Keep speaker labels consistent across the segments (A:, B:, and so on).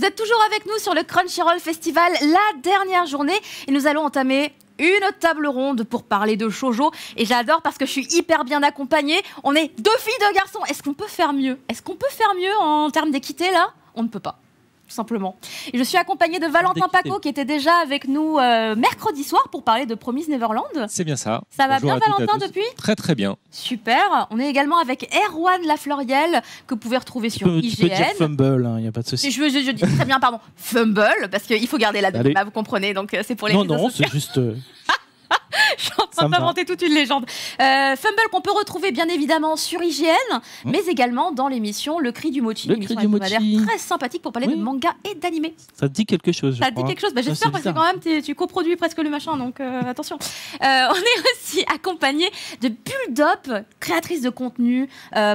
A: Vous êtes toujours avec nous sur le Crunchyroll Festival, la dernière journée, et nous allons entamer une table ronde pour parler de shoujo. Et j'adore parce que je suis hyper bien accompagnée. On est 2 filles, 2 garçons. Est-ce qu'on peut faire mieux? Est-ce qu'on peut faire mieux en termes d'équité là? On ne peut pas. Tout simplement. Et je suis accompagnée de Valentin Paco qui était déjà avec nous mercredi soir pour parler de Promise Neverland.
B: C'est bien ça.
A: Ça va bien Valentin depuis?
B: Très très bien.
A: Super. On est également avec Erwan Lafleuriel que vous pouvez retrouver sur IGN.
C: Tu peux dire Fumble, il n'y a pas de souci.
A: Je dis très bien, pardon, Fumble, parce qu'il faut garder la date, vous comprenez, donc c'est pour les
C: Non, non, c'est juste...
A: Je suis en train d'inventer toute une légende. Fumble qu'on peut retrouver bien évidemment sur IGN, mais également dans l'émission Le Cri du Mochi, une émission hebdomadaire très sympathotique pour parler de manga et d'animé.
C: Ça te dit quelque chose,
A: Ça te dit quelque chose? J'espère parce que quand même tu coproduis presque le machin, donc attention. On est aussi accompagné de Bulldop, créatrice de contenu,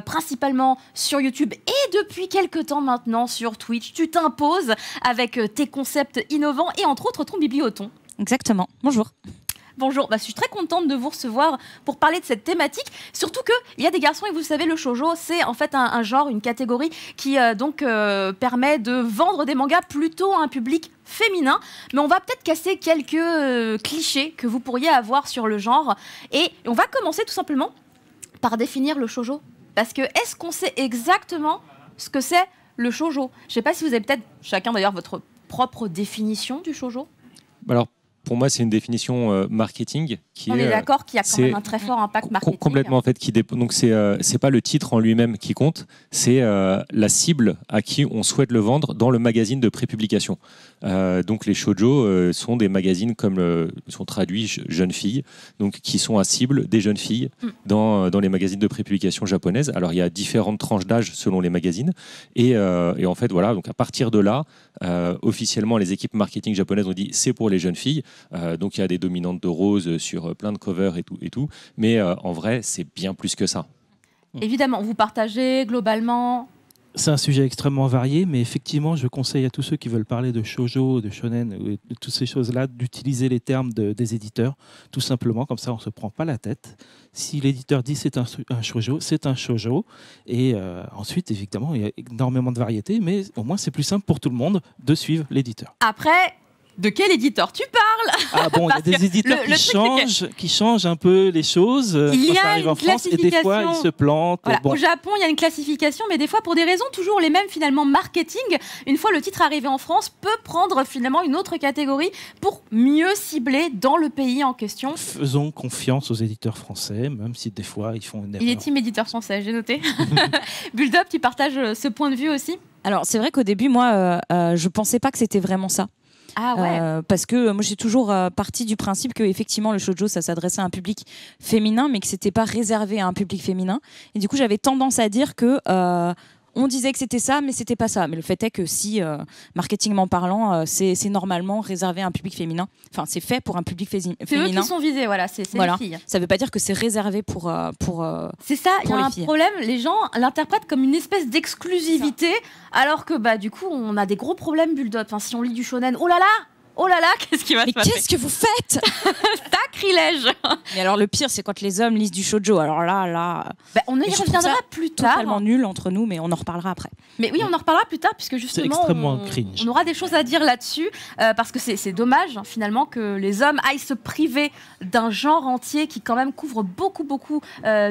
A: principalement sur YouTube et depuis quelques temps maintenant sur Twitch. Tu t'imposes avec tes concepts innovants et entre autres ton bibliothon.
D: Exactement. Bonjour.
A: Bonjour, je suis très contente de vous recevoir pour parler de cette thématique, surtout qu'il y a des garçons et vous savez le shoujo c'est en fait un genre, une catégorie qui permet de vendre des mangas plutôt à un public féminin, mais on va peut-être casser quelques clichés que vous pourriez avoir sur le genre et on va commencer tout simplement par définir le shoujo, parce que est-ce qu'on sait exactement ce que c'est le shoujo? Je ne sais pas si vous avez peut-être chacun d'ailleurs votre propre définition du shoujo.
B: Alors pour moi, c'est une définition marketing qui
A: on est d'accord qu'il y a quand même un très fort impact marketing.
B: Complètement en fait, donc c'est pas le titre en lui-même qui compte, c'est la cible à qui on souhaite le vendre dans le magazine de prépublication. Donc les shoujo sont des magazines comme sont traduits jeunes filles, donc qui sont à cible des jeunes filles dans les magazines de prépublication japonaises. Alors il y a différentes tranches d'âge selon les magazines et en fait voilà, donc à partir de là, officiellement les équipes marketing japonaises ont dit c'est pour les jeunes filles. Donc il y a des dominantes de rose sur plein de covers et tout. Mais en vrai, c'est bien plus que ça.
A: Évidemment, vous partagez globalement.
C: C'est un sujet extrêmement varié, mais effectivement, je conseille à tous ceux qui veulent parler de shoujo, de shonen, de toutes ces choses-là, d'utiliser les termes des éditeurs, tout simplement, comme ça on ne se prend pas la tête. Si l'éditeur dit c'est un shoujo, c'est un shoujo. Et ensuite, évidemment, il y a énormément de variétés, mais au moins c'est plus simple pour tout le monde de suivre l'éditeur.
A: Après, de quel éditeur tu parles?
C: Ah bon, il y a des éditeurs qui changent un peu les choses
A: il
C: quand ça arrive en France et des fois ils se plantent.
A: Voilà.
C: Bon.
A: Au Japon, il y a une classification, mais des fois pour des raisons toujours les mêmes finalement marketing. Une fois le titre arrivé en France, peut prendre finalement une autre catégorie pour mieux cibler dans le pays en question.
C: Faisons confiance aux éditeurs français, même si des fois ils font une erreur.
A: Il est team éditeur français, j'ai noté. Bulldop, tu partages ce point de vue aussi?
D: Alors c'est vrai qu'au début, moi, je pensais pas que c'était vraiment ça.
A: Ah ouais.
D: Parce que moi j'ai toujours parti du principe que effectivement le shoujo ça s'adressait à un public féminin mais que c'était pas réservé à un public féminin et du coup j'avais tendance à dire que on disait que c'était ça mais c'était pas ça, mais le fait est que si marketingment parlant c'est normalement réservé à un public féminin, enfin c'est fait pour un public féminin.
A: C'est eux qui sont visés, voilà, c'est les filles.
D: Ça veut pas dire que c'est réservé pour
A: c'est ça, il y a un problème, les gens l'interprètent comme une espèce d'exclusivité alors que du coup on a des gros problèmes Bulldop, enfin, si on lit du shonen, oh là là, qu'est-ce qui va se passer?
D: Mais qu'est-ce que vous faites?
A: Sacrilège.
D: Mais alors le pire c'est quand les hommes lisent du shoujo, alors là
A: on y reviendra plus tard.
D: Totalement nul entre nous, mais on en reparlera après.
A: Mais oui, on en reparlera plus tard puisque justement on aura des choses à dire là-dessus parce que c'est dommage finalement que les hommes aillent se priver d'un genre entier qui quand même couvre beaucoup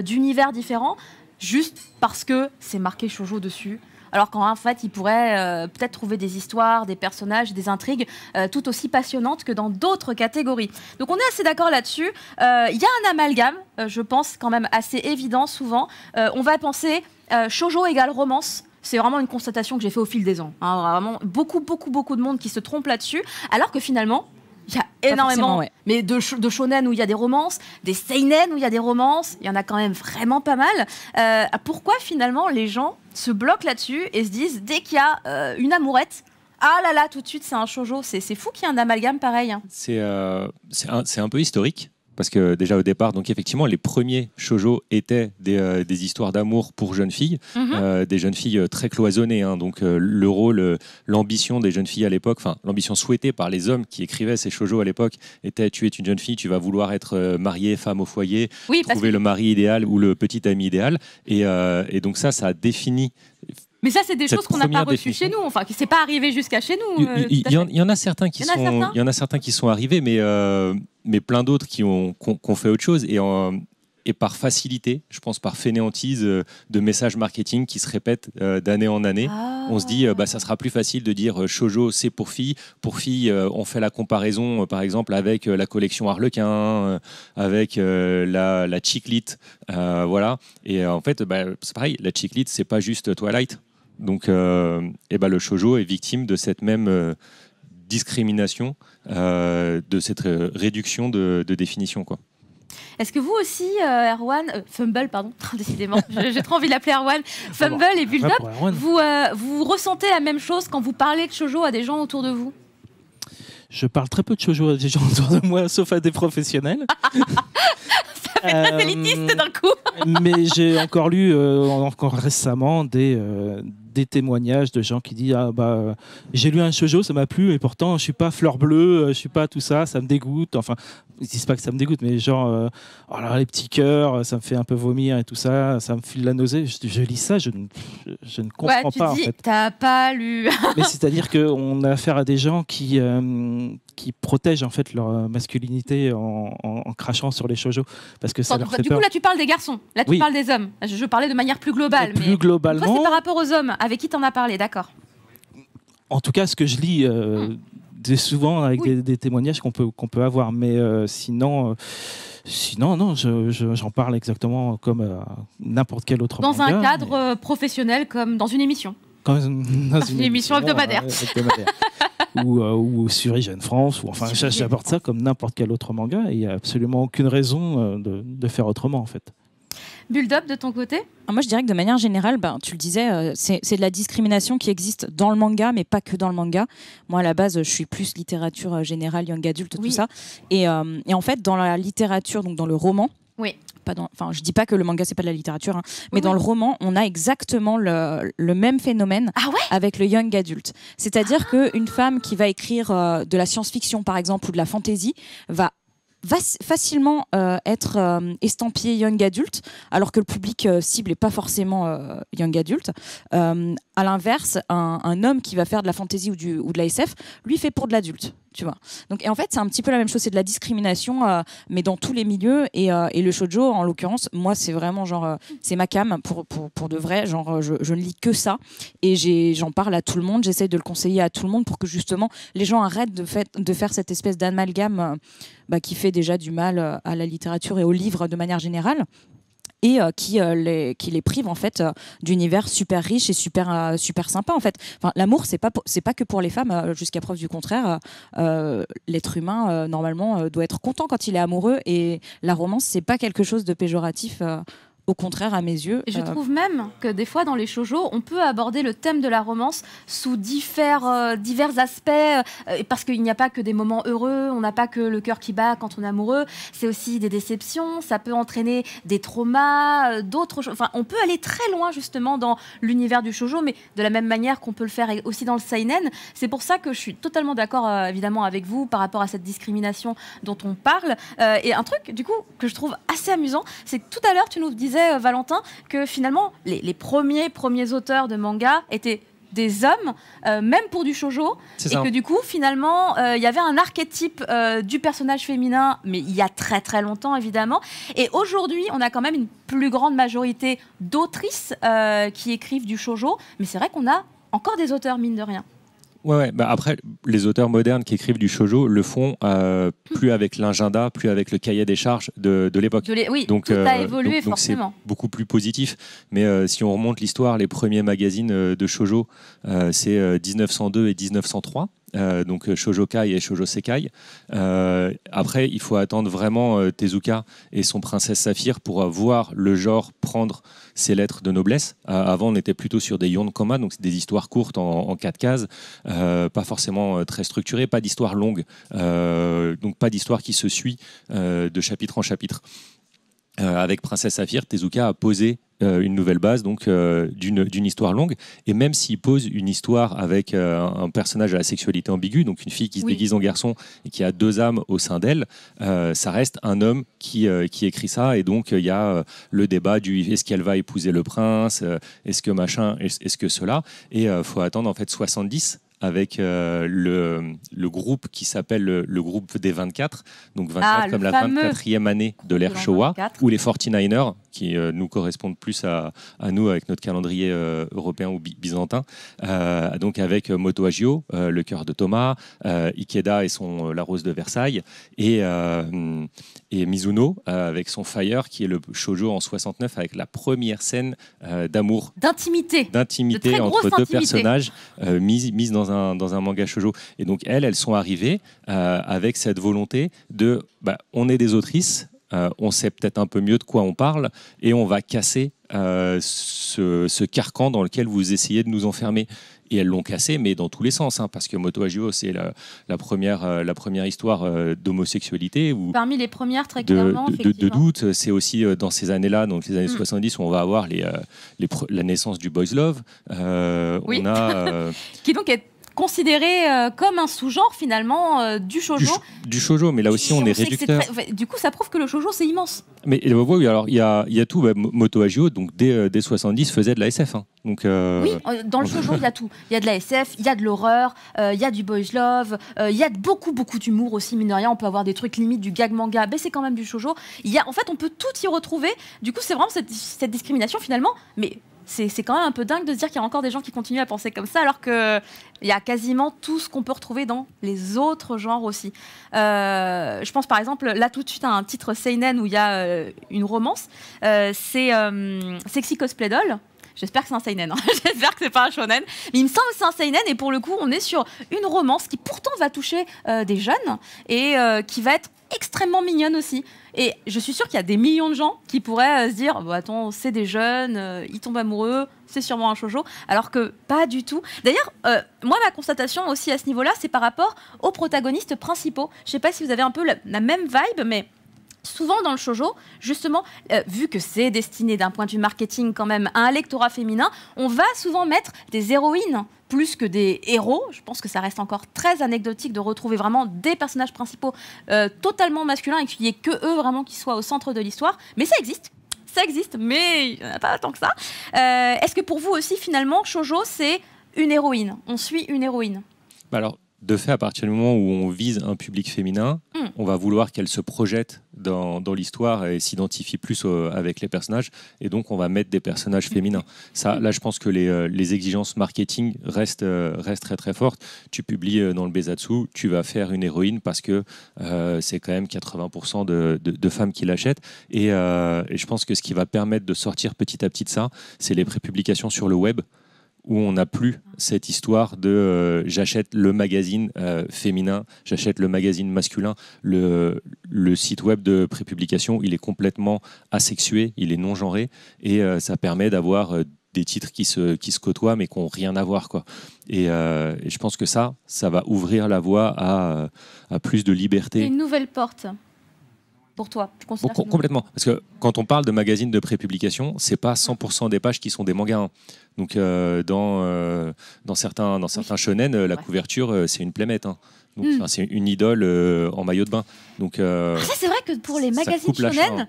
A: d'univers différents juste parce que c'est marqué shoujo dessus. Alors qu'en fait, ils pourraient peut-être trouver des histoires, des personnages, des intrigues tout aussi passionnantes que dans d'autres catégories. Donc on est assez d'accord là-dessus. Il y a un amalgame, je pense, quand même assez évident souvent. On va penser shoujo égale romance. C'est vraiment une constatation que j'ai fait au fil des ans. Vraiment beaucoup de monde qui se trompe là-dessus. Alors que finalement, il y a énormément mais de shonen où il y a des romances, des seinen où il y a des romances, il y en a quand même vraiment pas mal. Pourquoi finalement les gens se bloquent là-dessus et se disent dès qu'il y a une amourette, ah là là, tout de suite c'est un shoujo? C'est fou qu'il y ait un amalgame pareil.
B: C'est un peu historique. Parce que déjà au départ, donc effectivement, les premiers shoujo étaient des histoires d'amour pour jeunes filles, des jeunes filles très cloisonnées. Donc le rôle, l'ambition des jeunes filles à l'époque, enfin l'ambition souhaitée par les hommes qui écrivaient ces shoujo à l'époque était: tu es une jeune fille, tu vas vouloir être mariée, femme au foyer, trouver le mari idéal ou le petit ami idéal. Et donc ça a défini
A: Mais ça, c'est des choses qu'on n'a pas reçues chez nous, enfin, qui ne s'est pas arrivé jusqu'à chez nous.
B: Il y en a certains qui sont arrivés, mais plein d'autres qui ont fait autre chose. Et par facilité, je pense par fainéantise de messages marketing qui se répètent d'année en année. On se dit, ça sera plus facile de dire shoujo, c'est pour filles. Pour filles, on fait la comparaison, par exemple, avec la collection Harlequin, avec la chick lit. Voilà. Et en fait, c'est pareil, la chick lit, c'est pas juste Twilight. Donc, le shoujo est victime de cette même discrimination, de cette réduction de définition, quoi.
A: Est-ce que vous aussi, Erwan, Fumble, pardon, décidément, j'ai trop envie de l'appeler Erwan, Fumble et Build Up, vous ressentez la même chose quand vous parlez de shoujo à des gens autour de vous?
C: Je parle très peu de shoujo à des gens autour de moi, sauf à des professionnels.
A: Ça fait très élitiste d'un coup.
C: Mais j'ai encore lu, encore récemment, des témoignages de gens qui disent j'ai lu un shoujo, ça m'a plu, et pourtant je suis pas fleur bleue, je suis pas tout ça, ça me dégoûte. Enfin, ils disent pas que ça me dégoûte, mais genre les petits cœurs, ça me fait un peu vomir et tout ça, ça me file la nausée. Je lis ça, je ne comprends pas.
A: Tu dis,
C: en fait.
A: T'as pas lu.
C: Mais c'est-à-dire qu'on a affaire à des gens qui protègent en fait leur masculinité en crachant sur les shoujo, parce que ça leur fait peur.
A: Du coup, là, tu parles des garçons. Là, tu parles des hommes. Je parlais de manière plus globale.
C: Plus globalement.
A: Toi, c'est par rapport aux hommes. Avec qui t'en as parlé, d'accord.
C: En tout cas, ce que je lis, c'est souvent avec des témoignages qu'on peut avoir. Mais sinon, non, j'en parle exactement comme n'importe quel autre manga.
A: Dans un cadre professionnel, comme dans une émission.
C: Dans une
A: émission hebdomadaire.
C: ou sur IGN France. J'apporte ça comme n'importe quel autre manga. Et il n'y a absolument aucune raison de faire autrement, en fait.
A: Build Up, de ton côté?
D: Moi, je dirais que de manière générale, tu le disais, c'est de la discrimination qui existe dans le manga, mais pas que dans le manga. Moi, à la base, je suis plus littérature générale, young adulte, tout ça. Et en fait, dans la littérature, donc dans le roman, je dis pas que le manga c'est pas de la littérature, mais dans le roman on a exactement le même phénomène avec le young adulte. C'est-à-dire qu'une femme qui va écrire de la science-fiction par exemple ou de la fantasy va facilement être estampillé young adulte, alors que le public cible n'est pas forcément young adulte. À l'inverse, un homme qui va faire de la fantasy ou de la SF, lui fait pour de l'adulte. Tu vois. Donc, et en fait, c'est un petit peu la même chose, c'est de la discrimination, mais dans tous les milieux. Et le shoujo, en l'occurrence, moi, c'est vraiment genre, c'est ma came pour de vrai. Genre, je ne lis que ça et j'en parle à tout le monde. J'essaye de le conseiller à tout le monde pour que justement les gens arrêtent de faire cette espèce d'amalgame qui fait déjà du mal à la littérature et aux livres de manière générale. Et qui les prive en fait d'univers super riches et super sympa en fait. Enfin, l'amour c'est pas que pour les femmes, jusqu'à preuve du contraire. L'être humain normalement doit être content quand il est amoureux, et la romance c'est pas quelque chose de péjoratif. Au contraire, à mes yeux.
A: Je trouve même que des fois, dans les shoujo, on peut aborder le thème de la romance sous divers aspects, parce qu'il n'y a pas que des moments heureux, on n'a pas que le cœur qui bat quand on est amoureux, c'est aussi des déceptions, ça peut entraîner des traumas, d'autres choses. Enfin, on peut aller très loin, justement, dans l'univers du shoujo, mais de la même manière qu'on peut le faire aussi dans le seinen. C'est pour ça que je suis totalement d'accord, évidemment, avec vous par rapport à cette discrimination dont on parle. Et un truc, du coup, que je trouve assez amusant, c'est que tout à l'heure, tu nous disais, Valentin, que finalement les premiers auteurs de manga étaient des hommes, même pour du shoujo, et que du coup finalement il y avait un archétype du personnage féminin, mais il y a très très longtemps évidemment, et aujourd'hui on a quand même une plus grande majorité d'autrices qui écrivent du shoujo, mais c'est vrai qu'on a encore des auteurs mine de rien.
B: Ouais. Après, les auteurs modernes qui écrivent du shoujo le font plus avec l'agenda, plus avec le cahier des charges de l'époque.
A: Oui, donc, tout a évolué forcément.
B: C'est beaucoup plus positif. Mais si on remonte l'histoire, les premiers magazines de shoujo, c'est 1902 et 1903. Donc Shoujo Kai et Shoujo Sekai. Après, il faut attendre vraiment Tezuka et son Princesse Saphir pour voir le genre prendre ses lettres de noblesse. Avant, on était plutôt sur des yonkoma, donc des histoires courtes en 4 cases, pas forcément très structurées, pas d'histoire longue, donc pas d'histoire qui se suit de chapitre en chapitre. avec Princesse Saphir, Tezuka a posé une nouvelle base donc d'une histoire longue, et même s'il pose une histoire avec un personnage à la sexualité ambiguë, donc une fille qui se déguise en garçon et qui a 2 âmes au sein d'elle, ça reste un homme qui écrit ça, et donc il y a le débat du est-ce qu'elle va épouser le prince, est-ce que machin, est-ce que cela, et faut attendre en fait 70 avec le groupe qui s'appelle le groupe des 24, donc 24 comme la 24e année de l'ère Showa, ou les 49ers, qui nous correspondent plus à nous avec notre calendrier européen ou byzantin, donc avec Moto Hagio, le cœur de Thomas, Ikeda et la rose de Versailles, et Mizuno avec son Fire, qui est le shoujo en 69 avec la première scène d'amour, d'intimité entre deux personnages mise dans un manga shoujo. Et donc elles sont arrivées avec cette volonté de on est des autrices, on sait peut-être un peu mieux de quoi on parle, et on va casser ce carcan dans lequel vous essayez de nous enfermer. Et elles l'ont cassé, mais dans tous les sens, parce que Moto Hagio, c'est la première histoire d'homosexualité. Parmi les premières, très clairement, de doute. C'est aussi dans ces années-là, donc les années 70, où on va avoir la naissance du boys love. On a,
A: qui donc est considéré comme un sous-genre finalement du shoujo.
B: Du shoujo, mais là aussi on est réducteur.
A: Du coup, ça prouve que le shoujo c'est immense.
B: Mais oui, alors il y a tout. Moto Hagio, donc dès 70, faisait de la SF. Donc,
A: oui, dans le shoujo il y a tout. Il y a de la SF, il y a de l'horreur, il y a du boys love, il y a beaucoup d'humour aussi, mine de rien. On peut avoir des trucs limite du gag manga, mais c'est quand même du shoujo. En fait, on peut tout y retrouver. Du coup, c'est vraiment cette discrimination finalement, mais c'est quand même un peu dingue de se dire qu'il y a encore des gens qui continuent à penser comme ça, alors qu'il y a quasiment tout ce qu'on peut retrouver dans les autres genres aussi. Je pense par exemple, là tout de suite, à un titre seinen où il y a une romance, c'est Sexy Cosplay Doll. J'espère que c'est un seinen, j'espère que c'est pas un shonen, mais il me semble que c'est un seinen, et pour le coup on est sur une romance qui pourtant va toucher des jeunes, et qui va être extrêmement mignonne aussi. Et je suis sûre qu'il y a des millions de gens qui pourraient se dire attends, c'est des jeunes, ils tombent amoureux, c'est sûrement un shoujo, alors que pas du tout. D'ailleurs, moi ma constatation aussi à ce niveau-là, c'est par rapport aux protagonistes principaux. Je sais pas si vous avez un peu la même vibe, mais souvent dans le shoujo, justement, vu que c'est destiné d'un point de vue marketing quand même à un lectorat féminin, on va souvent mettre des héroïnes plus que des héros. Je pense que ça reste encore très anecdotique de retrouver vraiment des personnages principaux totalement masculins, et qu'il n'y ait que eux vraiment qui soient au centre de l'histoire. Mais ça existe, mais il n'y en a pas tant que ça. Est-ce que pour vous aussi, finalement, shoujo, c'est une héroïne? On suit une héroïne?
B: Alors, de fait, à partir du moment où on vise un public féminin, on va vouloir qu'elle se projette dans l'histoire et s'identifie plus avec les personnages, et donc on va mettre des personnages féminins. Ça, là, je pense que les exigences marketing restent très très fortes. Tu publies dans le Bezatsu, tu vas faire une héroïne parce que c'est quand même 80% de femmes qui l'achètent, et je pense que ce qui va permettre de sortir petit à petit de ça, c'est les prépublications sur le web, où on n'a plus cette histoire de j'achète le magazine féminin, j'achète le magazine masculin. Le site web de prépublication, il est complètement asexué, il est non-genré, et ça permet d'avoir des titres qui se côtoient mais qui n'ont rien à voir, quoi. Et je pense que ça va ouvrir la voie à plus de liberté.
A: Une nouvelle porte. Pour toi, tu considères
B: complètement. Parce que quand on parle de magazines de prépublication, c'est pas 100% des pages qui sont des mangas. Donc dans certains shonen, la couverture c'est une Playmate. Donc c'est une idole en maillot de bain. Donc
A: ça, c'est vrai que pour les magazines shonen,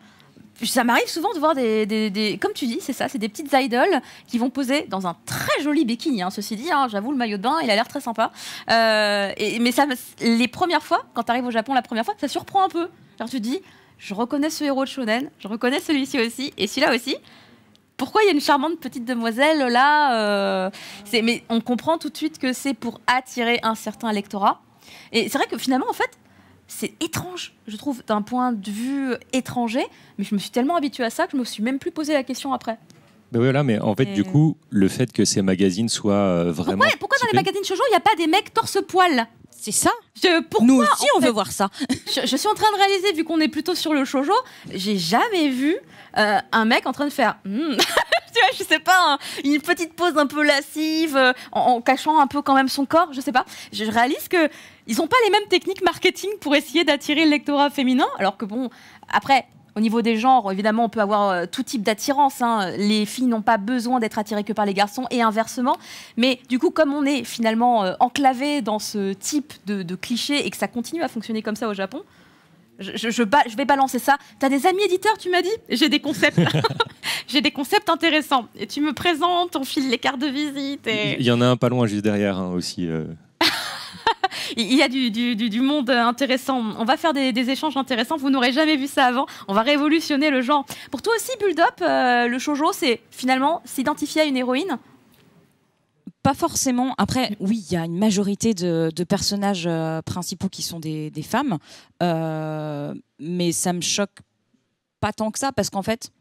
A: ça m'arrive souvent de voir des comme tu dis, c'est ça, c'est des petites idoles qui vont poser dans un très joli bikini. Ceci dit, j'avoue, le maillot de bain, il a l'air très sympa. Mais ça, les premières fois, quand tu arrives au Japon la première fois, ça surprend un peu. Genre tu te dis, je reconnais ce héros de shonen, je reconnais celui-ci aussi, et celui-là aussi. Pourquoi il y a une charmante petite demoiselle là mais on comprend tout de suite que c'est pour attirer un certain lectorat. Et c'est vrai que finalement, en fait, c'est étrange, je trouve, d'un point de vue étranger, mais je me suis tellement habituée à ça que je me suis même plus posé la question après.
B: Ben voilà, mais en fait, du coup, le fait que ces magazines soient vraiment...
A: Pourquoi dans les magazines shoujo, il n'y a pas des mecs torse-poil?
D: C'est ça.
A: Nous
D: aussi, on veut voir ça.
A: Je suis en train de réaliser, vu qu'on est plutôt sur le shoujo, j'ai jamais vu un mec en train de faire... je sais pas, une petite pose un peu lascive, en cachant un peu quand même son corps, je sais pas. Je réalise que ils ont pas les mêmes techniques marketing pour essayer d'attirer le lectorat féminin, alors que bon, après... Au niveau des genres, évidemment, on peut avoir tout type d'attirance. Les filles n'ont pas besoin d'être attirées que par les garçons et inversement. Mais du coup, comme on est finalement enclavé dans ce type de clichés et que ça continue à fonctionner comme ça au Japon, je vais balancer ça. T'as des amis éditeurs, tu m'as dit? J'ai des concepts. J'ai des concepts intéressants. Et tu me présentes, on file les cartes de visite. Et...
B: Il y en a un pas loin juste derrière aussi.
A: Il y a du monde intéressant. On va faire des échanges intéressants. Vous n'aurez jamais vu ça avant. On va révolutionner le genre. Pour toi aussi, Bulldop, le shoujo, c'est finalement s'identifier à une héroïne?
D: Pas forcément. Après, oui, il y a une majorité de personnages principaux qui sont des femmes. Mais ça me choque pas tant que ça parce qu'en fait,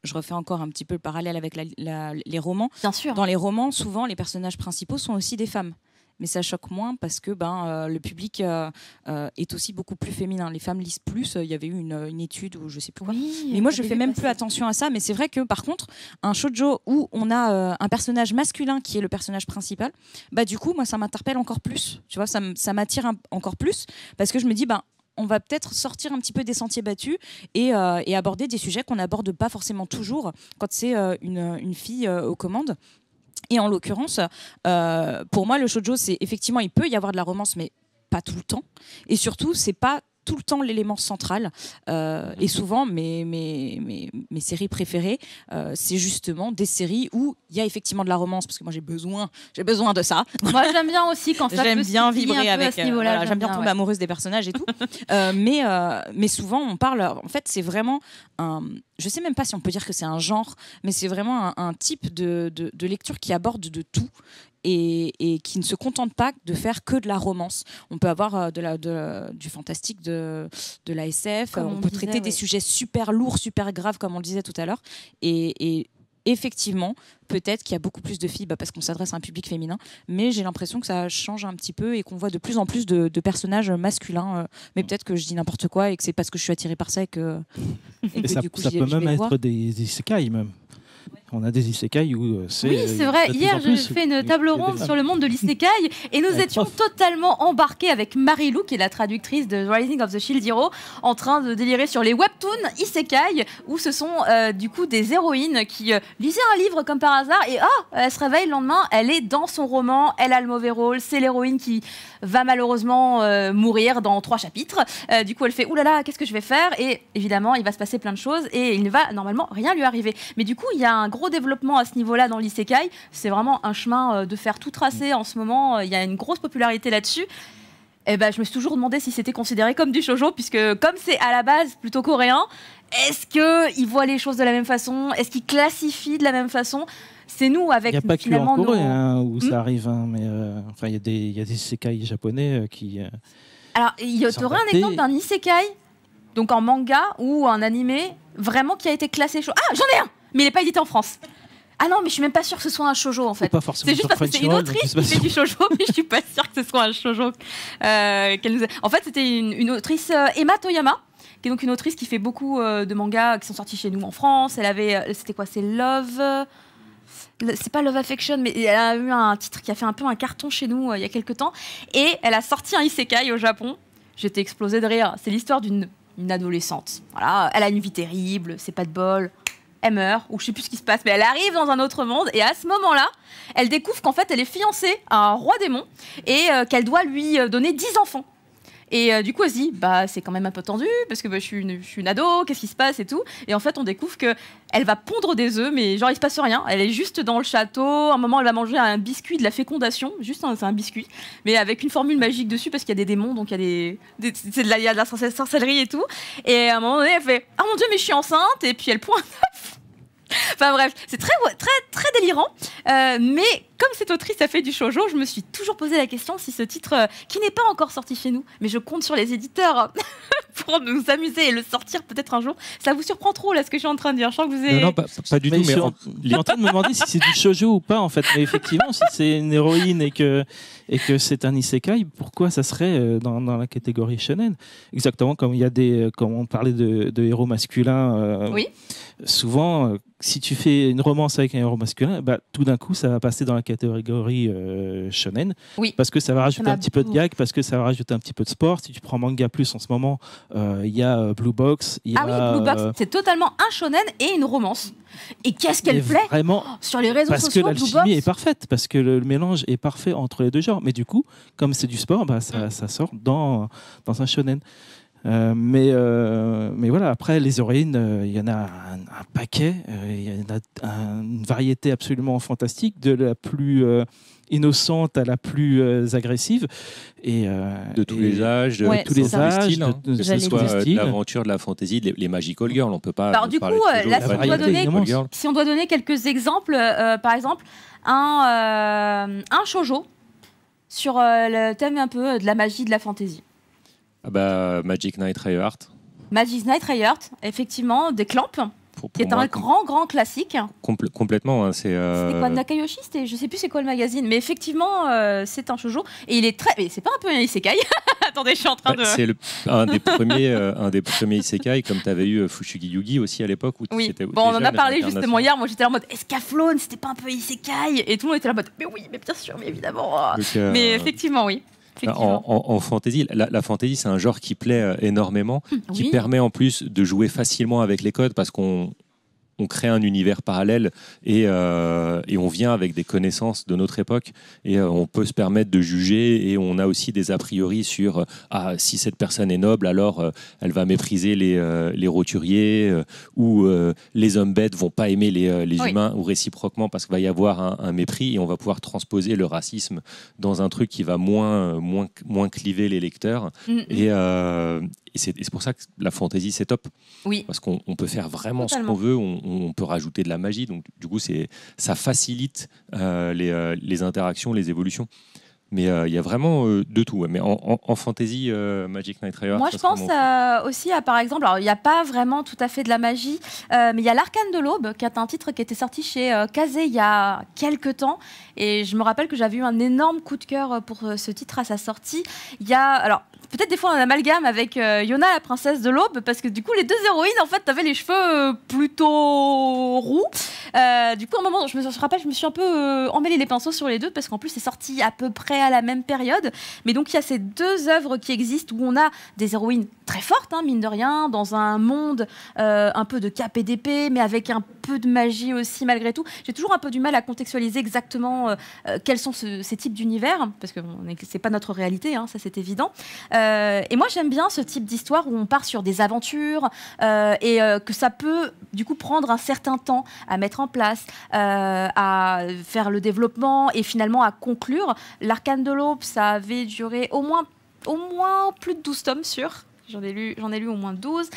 D: je refais encore un petit peu le parallèle avec les romans.
A: Bien sûr.
D: Dans les romans, souvent, les personnages principaux sont aussi des femmes. Mais ça choque moins parce que le public est aussi beaucoup plus féminin. Les femmes lisent plus. Il y avait eu une étude où je sais plus quoi.
A: Oui,
D: mais moi, je fais même plus attention à ça. Mais c'est vrai que par contre, un shoujo où on a un personnage masculin qui est le personnage principal, du coup, moi, ça m'interpelle encore plus. Tu vois, ça m'attire encore plus parce que je me dis, on va peut-être sortir un petit peu des sentiers battus et aborder des sujets qu'on n'aborde pas forcément toujours quand c'est une fille aux commandes. Et en l'occurrence, pour moi, le shoujo, c'est effectivement, il peut y avoir de la romance, mais pas tout le temps. Et surtout, c'est pas tout le temps l'élément central. Et souvent, mes séries préférées, c'est justement des séries où il y a effectivement de la romance, parce que moi, j'ai besoin de ça.
A: Moi, j'aime bien aussi quand ça
D: j'aime
A: peut
D: bien
A: se
D: vibrer
A: un peu
D: avec.
A: à ce niveau-là.
D: Voilà, j'aime bien tomber amoureuse des personnages et tout. Mais souvent, on parle. En fait, c'est vraiment un. Je sais même pas si on peut dire que c'est un genre, mais c'est vraiment un type de lecture qui aborde de tout. Et qui ne se contente pas de faire que de la romance. On peut avoir du fantastique, de la SF, on peut traiter des sujets super lourds, super graves, comme on le disait tout à l'heure. Et effectivement, peut-être qu'il y a beaucoup plus de filles parce qu'on s'adresse à un public féminin, mais j'ai l'impression que ça change un petit peu et qu'on voit de plus en plus de personnages masculins. Mais peut-être que je dis n'importe quoi et que c'est parce que je suis attirée par ça et que
C: ça, du coup, ça peut même être des isekai même. On a des isekai où c'est...
A: Oui, c'est vrai. Hier, j'ai fait une table ronde sur le monde de l'isekai et nous étions totalement embarqués avec Marie-Lou, qui est la traductrice de Rising of the Shield Hero, en train de délirer sur les webtoons isekai, où ce sont du coup des héroïnes qui lisaient un livre comme par hasard et elle se réveille le lendemain, elle est dans son roman, elle a le mauvais rôle, c'est l'héroïne qui va malheureusement mourir dans 3 chapitres. Du coup, elle fait « Oulala, qu'est-ce que je vais faire ?» Et évidemment, il va se passer plein de choses et il ne va normalement rien lui arriver. Mais du coup, il y a un gros développement à ce niveau-là dans l'isekai. C'est vraiment un chemin de faire tout tracé en ce moment. Il y a une grosse popularité là-dessus. Et je me suis toujours demandé si c'était considéré comme du shoujo, puisque comme c'est à la base plutôt coréen, est-ce qu'ils voient les choses de la même façon? Est-ce qu'ils classifient de la même façon? C'est nous avec
C: il n'y a pas que en Corée où ça arrive, mais il y a des isekai japonais qui...
A: Alors, il y aurait un exemple d'un isekai, donc en manga ou en animé, vraiment qui a été classé shoujo. Ah, j'en ai un, mais il n'est pas édité en France. Ah non, mais je suis même pas sûre que ce soit un shoujo en fait.
C: C'est
A: juste parce que c'est une autrice qui fait du shoujo, mais je suis pas sûre que ce soit un shoujo. En fait, c'était une autrice, Emma Toyama, qui est donc une autrice qui fait beaucoup de mangas qui sont sortis chez nous en France. Elle avait, c'était quoi? C'est Love. C'est pas Love Affection, mais elle a eu un titre qui a fait un peu un carton chez nous il y a quelques temps. Et elle a sorti un isekai au Japon. J'étais explosée de rire. C'est l'histoire d'une adolescente. Voilà, elle a une vie terrible, c'est pas de bol. Elle meurt, ou je sais plus ce qui se passe, mais elle arrive dans un autre monde, et à ce moment-là, elle découvre qu'en fait, elle est fiancée à un roi démon, et qu'elle doit lui donner 10 enfants. Et du coup, elle se dit, c'est quand même un peu tendu, parce que je suis une ado, qu'est-ce qui se passe et tout. Et en fait, on découvre qu'elle va pondre des œufs, mais genre, il se passe rien. Elle est juste dans le château. À un moment, elle va manger un biscuit de la fécondation. Juste, c'est un biscuit. Mais avec une formule magique dessus, parce qu'il y a des démons, donc il y a de la sorcellerie et tout. Et à un moment donné, elle fait, ah mon Dieu, mais je suis enceinte. Et puis, elle pond un œuf. Enfin bref, c'est très, très, très délirant. Mais comme cette autrice a fait du shoujo, je me suis toujours posé la question si ce titre, qui n'est pas encore sorti chez nous, mais je compte sur les éditeurs pour nous amuser et le sortir peut-être un jour. Ça vous surprend trop là ce que je suis en train de dire? Je sens que vous avez...
B: Non, pas du tout.
C: Mais je suis en train de me demander si c'est du shoujo ou pas en fait. Mais effectivement, si c'est une héroïne et que c'est un isekai, pourquoi ça serait dans la catégorie shonen? Exactement comme il y a comme on parlait de héros masculins.
A: Oui.
C: souvent, si tu fais une romance avec un héros masculin, tout d'un coup, ça va passer dans la catégorie shonen, parce que ça va rajouter un petit peu de gag, parce que ça va rajouter un petit peu de sport. Si tu prends Manga Plus en ce moment, il y a Blue Box.
A: Blue Box, c'est totalement un shonen et une romance. Et qu'est-ce qu'elle plaît
C: vraiment,
A: sur les réseaux sociaux.
C: Parce que l'alchimie est parfaite, parce que le mélange est parfait entre les deux genres. Mais du coup, comme c'est du sport, ça sort dans un shonen. Mais voilà, après les héroïnes, il y en a un paquet, il y en a une variété absolument fantastique, de la plus innocente à la plus agressive, et
B: de tous les âges, de
C: tous les âges,
B: styles, que ce soit de l'aventure, de la fantasy, les magical girls, on peut pas.
A: Alors du coup, là, si on doit donner quelques exemples, par exemple, un shoujo sur le thème un peu de la magie, de la fantasy.
B: Magic Knight Rayheart.
A: Magic Knight Rayheart, effectivement, des Clamp, qui est un grand classique.
B: Complètement. Hein,
A: c'était quoi, Nakayoshi, je sais plus c'est quoi le magazine, mais effectivement, c'est un shoujo. Et il est très. Mais c'est pas un peu un isekai. Attendez, je suis en train de.
B: C'est un des premiers isekai, comme tu avais eu Fushigi Yugi aussi à l'époque.
A: Oui, on en a parlé justement hier. Moi, j'étais là en mode Escaflowne, c'était pas un peu isekai? Et tout le monde était là en mode mais oui, mais bien sûr, mais évidemment. Donc, mais effectivement, oui.
B: En fantasy, la fantasy, c'est un genre qui plaît énormément, qui permet en plus de jouer facilement avec les codes, parce qu'on crée un univers parallèle et on vient avec des connaissances de notre époque, et on peut se permettre de juger, et on a aussi des a priori sur si cette personne est noble, alors elle va mépriser les roturiers, ou les hommes bêtes vont pas aimer les humains, ou réciproquement, parce qu'il va y avoir un mépris, et on va pouvoir transposer le racisme dans un truc qui va moins cliver les lecteurs. Et c'est pour ça que la fantasy, c'est top.
A: Oui.
B: Parce qu'on peut faire vraiment ce qu'on veut, on peut rajouter de la magie. Donc, du coup, ça facilite les interactions, les évolutions. Mais il y a vraiment de tout. Mais en fantasy, Magic Knight Rayheart.
A: Moi, je pense aussi à, par exemple, alors il n'y a pas vraiment tout à fait de la magie, mais il y a l'Arcane de l'Aube, qui est un titre qui était sorti chez Kazé il y a quelques temps. Et je me rappelle que j'avais eu un énorme coup de cœur pour ce titre à sa sortie. Il y a, alors, peut-être des fois on amalgame avec Yona, la princesse de l'Aube, parce que du coup, les deux héroïnes, en fait, avaient les cheveux plutôt roux. Du coup, à un moment, je me rappelle, je me suis un peu emmêlé les pinceaux sur les deux, parce qu'en plus, c'est sorti à peu près à la même période. Mais donc, il y a ces deux œuvres qui existent où on a des héroïnes très fortes, hein, mine de rien, dans un monde un peu de cap et d'épée, mais avec un peu de magie aussi, malgré tout. J'ai toujours un peu du mal à contextualiser exactement quels sont ces types d'univers, parce que c'est pas notre réalité, hein, ça c'est évident. Et moi, j'aime bien ce type d'histoire où on part sur des aventures et que ça peut, du coup, prendre un certain temps à mettre en place, à faire le développement et finalement à conclure. L'Arcane de l'Aube, ça avait duré au moins plus de 12 tomes sûrs. J'en ai lu au moins 12.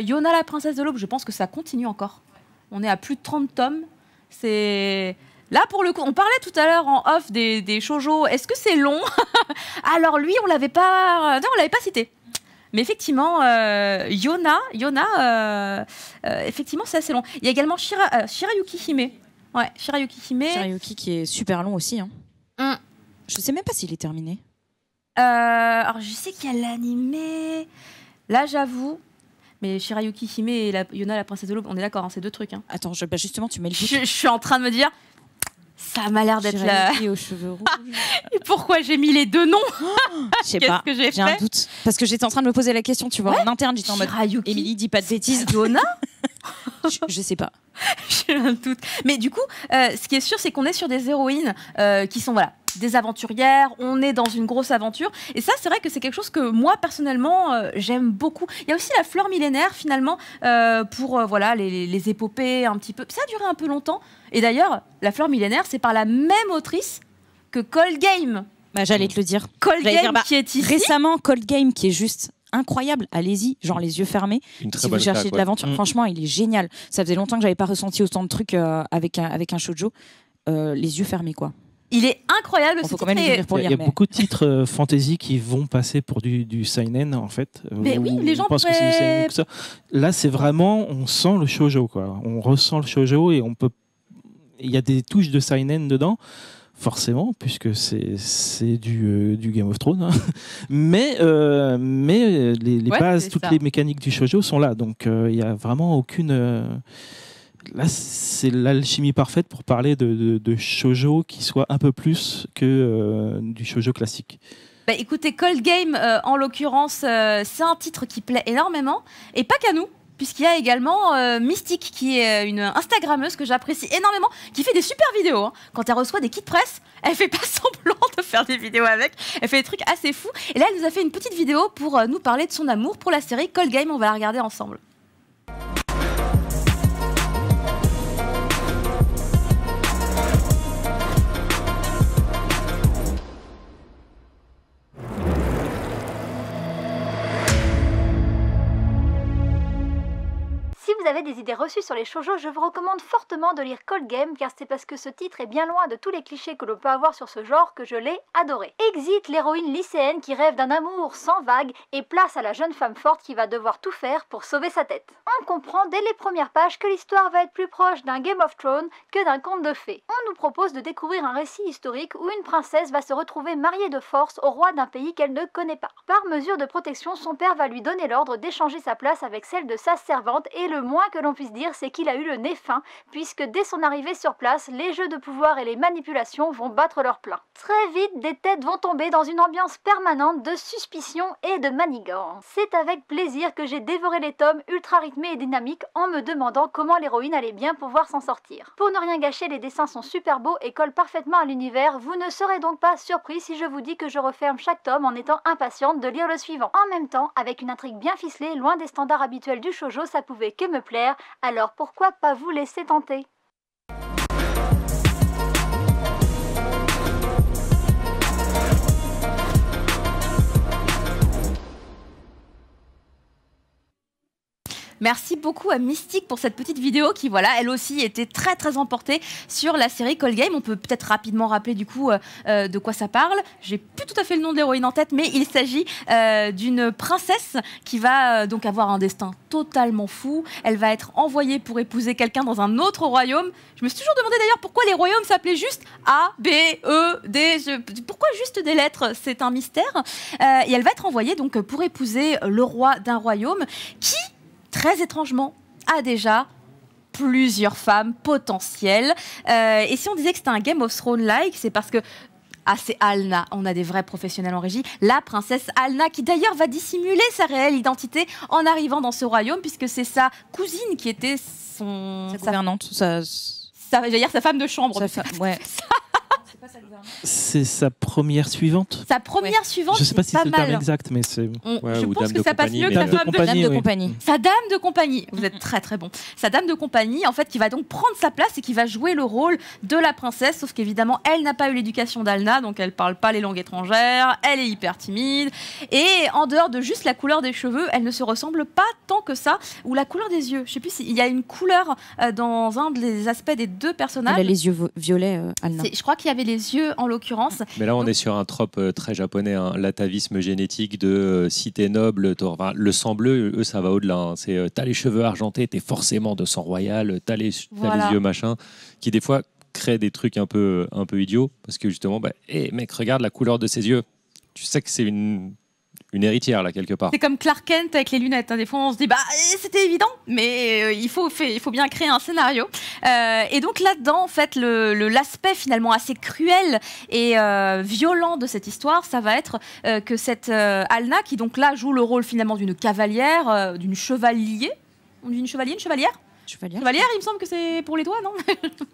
A: Yona, la princesse de l'Aube, je pense que ça continue encore. On est à plus de 30 tomes. C'est... Là, pour le coup, on parlait tout à l'heure en off des shoujo. Est-ce que c'est long? Alors lui, on l'avait pas cité. Mais effectivement, Yona, effectivement, c'est assez long. Il y a également Shirayuki Hime. Ouais, Shirayuki Hime.
D: Shirayuki qui est super long aussi. Hein. Je sais même pas s'il est terminé.
A: Alors, je sais qu'il y a l'animé. Là, j'avoue. Mais Shirayuki Hime et Yona, la princesse de l'Aube, on est d'accord, hein, c'est deux trucs. Hein.
D: Attends, justement, tu mets le doute.
A: Je suis en train de me dire, ça m'a l'air d'être là.
D: Shirayuki aux cheveux rouges.
A: Et pourquoi j'ai mis les deux noms?
D: Je sais pas, j'ai un doute. Parce que j'étais en train de me poser la question, tu vois, en interne, j'étais en mode Émilie, dis pas de bêtises.
A: Yona?
D: Je sais pas.
A: J'ai un doute. Mais du coup, ce qui est sûr, c'est qu'on est sur des héroïnes qui sont des aventurières. On est dans une grosse aventure. Et ça, c'est vrai que c'est quelque chose que moi, personnellement, j'aime beaucoup. Il y a aussi la fleur millénaire, finalement, pour les épopées un petit peu. Ça a duré un peu longtemps. Et d'ailleurs, la fleur millénaire, c'est par la même autrice que Cold Game.
D: J'allais te le dire.
A: Cold Game qui est ici.
D: Récemment, Cold Game qui est juste incroyable, allez-y, genre les yeux fermés. Si vous cherchez de l'aventure, franchement, il est génial. Ça faisait longtemps que j'avais pas ressenti autant de trucs avec un shoujo. Les yeux fermés, quoi.
A: Il est incroyable.
D: Il y
C: a beaucoup de titres fantasy qui vont passer pour du seinen, en fait.
A: Mais oui, les gens
C: pensent que c'est du seinen, tout ça. Là, c'est vraiment, on sent le shoujo, quoi. On ressent le shoujo et on peut. Il y a des touches de seinen dedans. forcément, puisque c'est du Game of Thrones. Hein. Mais les bases, toutes les mécaniques du shoujo sont là. Donc il n'y a vraiment aucune... Là, c'est l'alchimie parfaite pour parler de shoujo qui soit un peu plus que du shoujo classique.
A: Bah, écoutez, Cold Game, en l'occurrence, c'est un titre qui plaît énormément, et pas qu'à nous, puisqu'il y a également Mystique, qui est une Instagrammeuse que j'apprécie énormément, qui fait des super vidéos. Hein. Quand elle reçoit des kits presse, elle fait pas semblant de faire des vidéos avec, elle fait des trucs assez fous. Et là, elle nous a fait une petite vidéo pour nous parler de son amour pour la série Cold Game. On va la regarder ensemble.
E: Si vous avez des idées reçues sur les shoujo, je vous recommande fortement de lire Cold Game, car c'est parce que ce titre est bien loin de tous les clichés que l'on peut avoir sur ce genre que je l'ai adoré. Exit l'héroïne lycéenne qui rêve d'un amour sans vague et place à la jeune femme forte qui va devoir tout faire pour sauver sa tête. On comprend dès les premières pages que l'histoire va être plus proche d'un Game of Thrones que d'un conte de fées. On nous propose de découvrir un récit historique où une princesse va se retrouver mariée de force au roi d'un pays qu'elle ne connaît pas. Par mesure de protection, son père va lui donner l'ordre d'échanger sa place avec celle de sa servante, et le moins que l'on puisse dire, c'est qu'il a eu le nez fin, puisque dès son arrivée sur place, les jeux de pouvoir et les manipulations vont battre leur plein. Très vite, des têtes vont tomber dans une ambiance permanente de suspicion et de manigance. C'est avec plaisir que j'ai dévoré les tomes ultra rythmés et dynamiques en me demandant comment l'héroïne allait bien pouvoir s'en sortir. Pour ne rien gâcher, les dessins sont super beaux et collent parfaitement à l'univers, vous ne serez donc pas surpris si je vous dis que je referme chaque tome en étant impatiente de lire le suivant. En même temps, avec une intrigue bien ficelée, loin des standards habituels du shoujo, ça pouvait que me plaire. Alors pourquoi pas vous laisser tenter ?
A: Merci beaucoup à Mystique pour cette petite vidéo qui, voilà, elle aussi était très très emportée sur la série Cold Game. On peut peut-être rapidement rappeler du coup de quoi ça parle. J'ai plus tout à fait le nom de l'héroïne en tête, mais il s'agit d'une princesse qui va donc avoir un destin totalement fou. Elle va être envoyée pour épouser quelqu'un dans un autre royaume. Je me suis toujours demandé d'ailleurs pourquoi les royaumes s'appelaient juste A, B, E, D. Pourquoi juste des lettres? C'est un mystère. Et elle va être envoyée donc pour épouser le roi d'un royaume qui, très étrangement, a déjà plusieurs femmes potentielles. Et si on disait que c'était un Game of Thrones-like, c'est parce que c'est Alna, on a des vrais professionnels en régie, la princesse Alna, qui d'ailleurs va dissimuler sa réelle identité en arrivant dans ce royaume, puisque c'est sa cousine qui était sa
D: gouvernante,
A: j'allais dire sa femme de chambre.
D: Ouais.
C: C'est sa première suivante.
A: Sa première suivante.
C: Je ne sais pas si c'est le terme exact, mais c'est.
A: Je pense que ça passe mieux que sa femme de compagnie. Sa dame de compagnie. Vous êtes très très bon. Sa dame de compagnie, en fait, qui va donc prendre sa place et qui va jouer le rôle de la princesse. Sauf qu'évidemment, elle n'a pas eu l'éducation d'Alna, donc elle parle pas les langues étrangères. Elle est hyper timide. Et en dehors de juste la couleur des cheveux, elle ne se ressemble pas tant que ça. Ou la couleur des yeux. Je sais plus s'il y a une couleur dans un des aspects des deux personnages.
D: Elle a les yeux violets, Alna.
A: Je crois qu'il y avait les yeux en l'occurrence.
B: Mais là, on est sur un trope très japonais, hein, l'atavisme génétique de si t'es noble, le sang bleu, eux, ça va au-delà. Hein. C'est t'as les cheveux argentés, t'es forcément de sang royal, t'as les yeux machin, qui des fois créent des trucs un peu idiots, parce que justement, mec, regarde la couleur de ses yeux. Tu sais que c'est une héritière là quelque part.
A: C'est comme Clark Kent avec les lunettes. Hein. Des fois on se dit c'était évident, mais il faut bien créer un scénario. Et donc là-dedans, en fait, l'aspect finalement assez cruel et violent de cette histoire, ça va être que cette Alna, qui donc là joue le rôle finalement d'une cavalière, d'une chevalier, une chevalière. Chevalière, il me semble que c'est pour les doigts, non?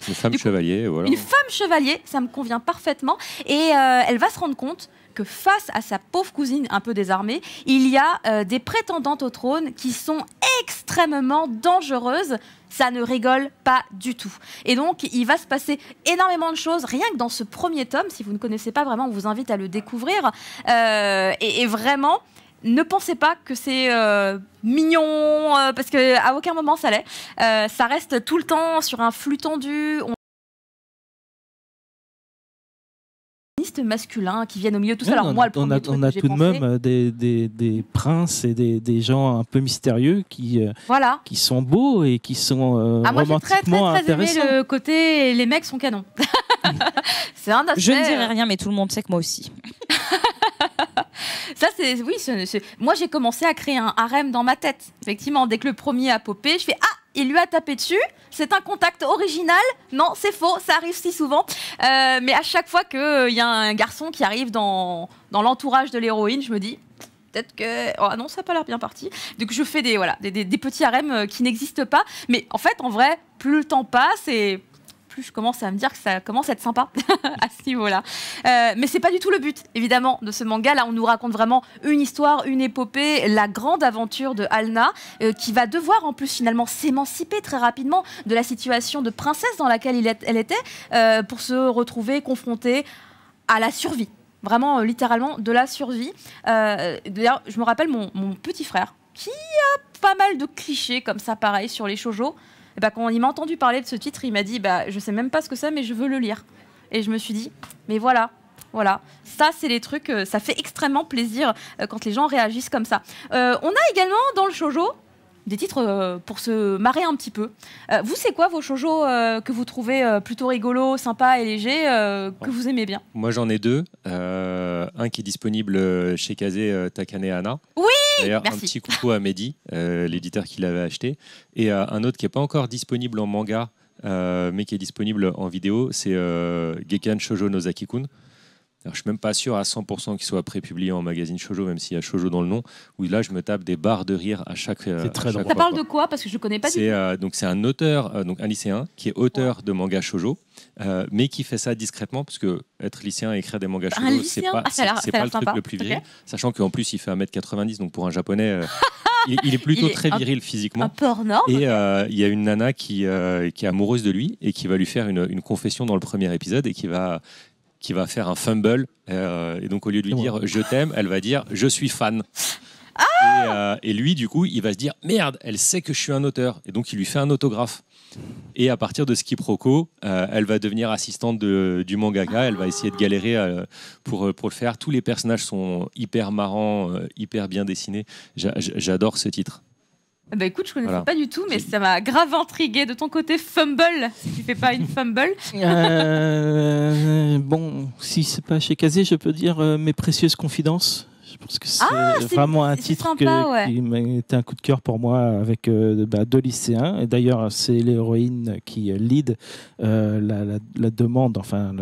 B: Une femme chevalier, voilà.
A: Une femme chevalier, ça me convient parfaitement. Et elle va se rendre compte que face à sa pauvre cousine un peu désarmée, il y a des prétendantes au trône qui sont extrêmement dangereuses. Ça ne rigole pas du tout. Et donc, il va se passer énormément de choses, rien que dans ce premier tome. Si vous ne connaissez pas vraiment, on vous invite à le découvrir. Et vraiment, ne pensez pas que c'est mignon, parce qu'à aucun moment ça l'est. Ça reste tout le temps sur un flux tendu. Masculins qui viennent au milieu de tout ça. Alors, moi,
C: on a tout de même des princes et des gens un peu mystérieux qui sont beaux et qui sont romantiquement intéressants.
A: Moi, j'ai très aimé le côté les mecs sont canons. C'est un aspect.
D: Je ne dirai rien, mais tout le monde sait que moi aussi.
A: Ça, moi, j'ai commenccommencé à créer un harem dans ma tête. Effectivement, dès que le premier a popé, je fais ah, il lui a tapé dessus. C'est un contact original. Non, c'est faux. Ça arrive si souvent. Mais à chaque fois qu'il y a un garçon qui arrive dans l'entourage de l'héroïne, je me dis peut-être que oh non, ça n'a pas l'air bien parti. Donc je fais des petits harems qui n'existent pas. Mais en fait, en vrai, plus le temps passe et plus je commence à me dire que ça commence à être sympa à ce niveau-là. Mais c'est pas du tout le but, évidemment, de ce manga. Là, on nous raconte vraiment une histoire, une épopée, la grande aventure de Alna, qui va devoir en plus finalement s'émanciper très rapidement de la situation de princesse dans laquelle elle était, pour se retrouver confrontée à la survie. Vraiment, littéralement, de la survie. D'ailleurs, je me rappelle mon petit frère, qui a pas mal de clichés comme ça, pareil, sur les shoujo. Et bah, quand il m'a entendu parler de ce titre, il m'a dit je sais même pas ce que c'est, mais je veux le lire. Et je me suis dit, mais voilà. Ça, c'est les trucs, ça fait extrêmement plaisir quand les gens réagissent comme ça. On a également dans le shoujo des titres pour se marrer un petit peu. Vous, c'est quoi vos shoujo que vous trouvez plutôt rigolos, sympas et légers, que vous aimez bien?
B: Moi, j'en ai deux. Un qui est disponible chez Kazé, Takane Hana.
A: Oui,
B: d'ailleurs,
A: merci.
B: Un petit coucou à Mehdi, l'éditeur qui l'avait acheté. Et un autre qui n'est pas encore disponible en manga, mais qui est disponible en vidéo, c'est Gekan Shoujo no Zaki-kun. Alors, je ne suis même pas sûr à 100% qu'il soit prépublié en magazine shoujo, même s'il y a shoujo dans le nom, où là je me tape des barres de rire à chaque fois.
A: Ça parle de quoi? Parce que je ne connais pas du tout.
B: Donc c'est un auteur, donc un lycéen, qui est auteur de manga shoujo, mais qui fait ça discrètement, parce que être lycéen et écrire des mangas shoujo, c'est pas le truc le plus viril, sachant qu'en plus il fait 1m90, donc pour un japonais, il est plutôt très viril physiquement.
A: Un peu hors norme.
B: Et il y a une nana qui est amoureuse de lui et qui va lui faire une confession dans le premier épisode et qui va faire un fumble, et donc au lieu de lui dire je t'aime, elle va dire je suis fan. Et lui, du coup, il va se dire merde, elle sait que je suis un auteur, et donc il lui fait un autographe. Et à partir de ce quiproquo, elle va devenir assistante du mangaka. Elle va essayer de galérer pour le faire. Tous les personnages sont hyper marrants, hyper bien dessinés. J'adore ce titre.
A: Bah écoute, je connaissais pas du tout, mais ça m'a grave intrigué. De ton côté, fumble, si tu fais pas une fumble.
C: Bon, si c'est pas chez Kazé, je peux dire Mes précieuses confidences. Je pense que c'est vraiment un titre
A: sympa,
C: qui m'a été un coup de cœur pour moi, avec deux lycéens. Et d'ailleurs, c'est l'héroïne qui lead la demande, enfin